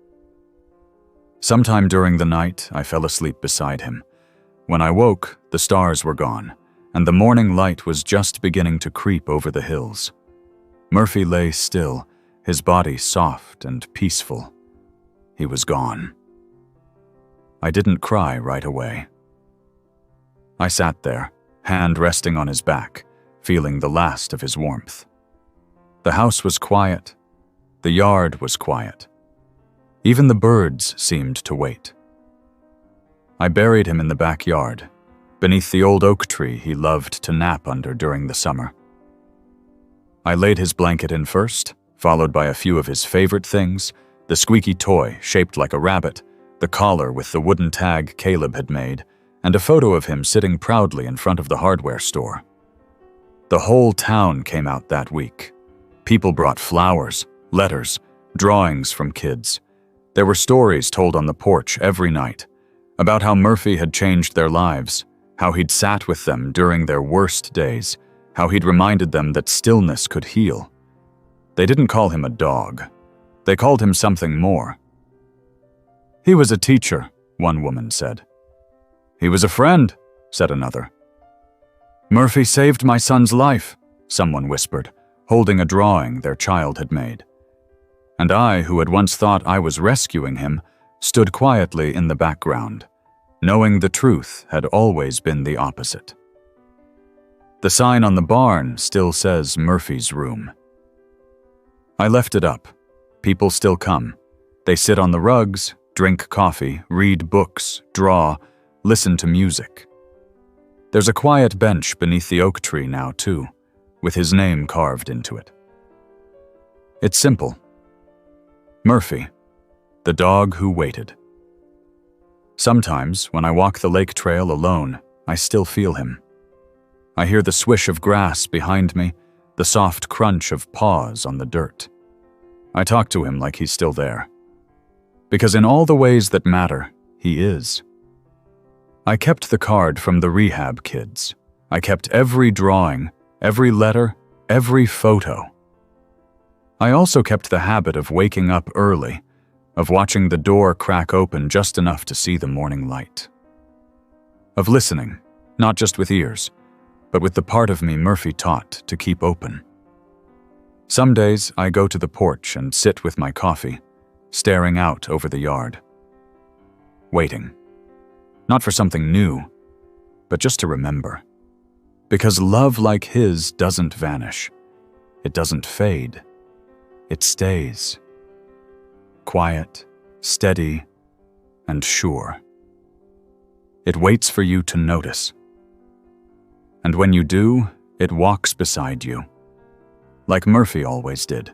Sometime during the night, I fell asleep beside him. When I woke, the stars were gone, and the morning light was just beginning to creep over the hills. Murphy lay still, his body soft and peaceful. He was gone. I didn't cry right away. I sat there, hand resting on his back, feeling the last of his warmth. The house was quiet. The yard was quiet. Even the birds seemed to wait. I buried him in the backyard, beneath the old oak tree he loved to nap under during the summer. I laid his blanket in first, followed by a few of his favorite things, the squeaky toy shaped like a rabbit, the collar with the wooden tag Caleb had made, and a photo of him sitting proudly in front of the hardware store. The whole town came out that week. People brought flowers, letters, drawings from kids. There were stories told on the porch every night about how Murphy had changed their lives, how he'd sat with them during their worst days, how he'd reminded them that stillness could heal. They didn't call him a dog. They called him something more. "He was a teacher," one woman said. "He was a friend," said another. "Murphy saved my son's life," someone whispered, holding a drawing their child had made. And I, who had once thought I was rescuing him, stood quietly in the background, knowing the truth had always been the opposite. The sign on the barn still says Murphy's room. I left it up. People still come. They sit on the rugs, drink coffee, read books, draw, listen to music. There's a quiet bench beneath the oak tree now, too, with his name carved into it. It's simple. Murphy, the dog who waited. Sometimes, when I walk the lake trail alone, I still feel him. I hear the swish of grass behind me, the soft crunch of paws on the dirt. I talk to him like he's still there. Because in all the ways that matter, he is. I kept the card from the rehab kids. I kept every drawing, every letter, every photo. I also kept the habit of waking up early, of watching the door crack open just enough to see the morning light. Of listening, not just with ears, but with the part of me Murphy taught to keep open. Some days I go to the porch and sit with my coffee, staring out over the yard. Waiting. Not for something new, but just to remember. Because love like his doesn't vanish. It doesn't fade. It stays. Quiet, steady, and sure. It waits for you to notice. And when you do, it walks beside you, like Murphy always did.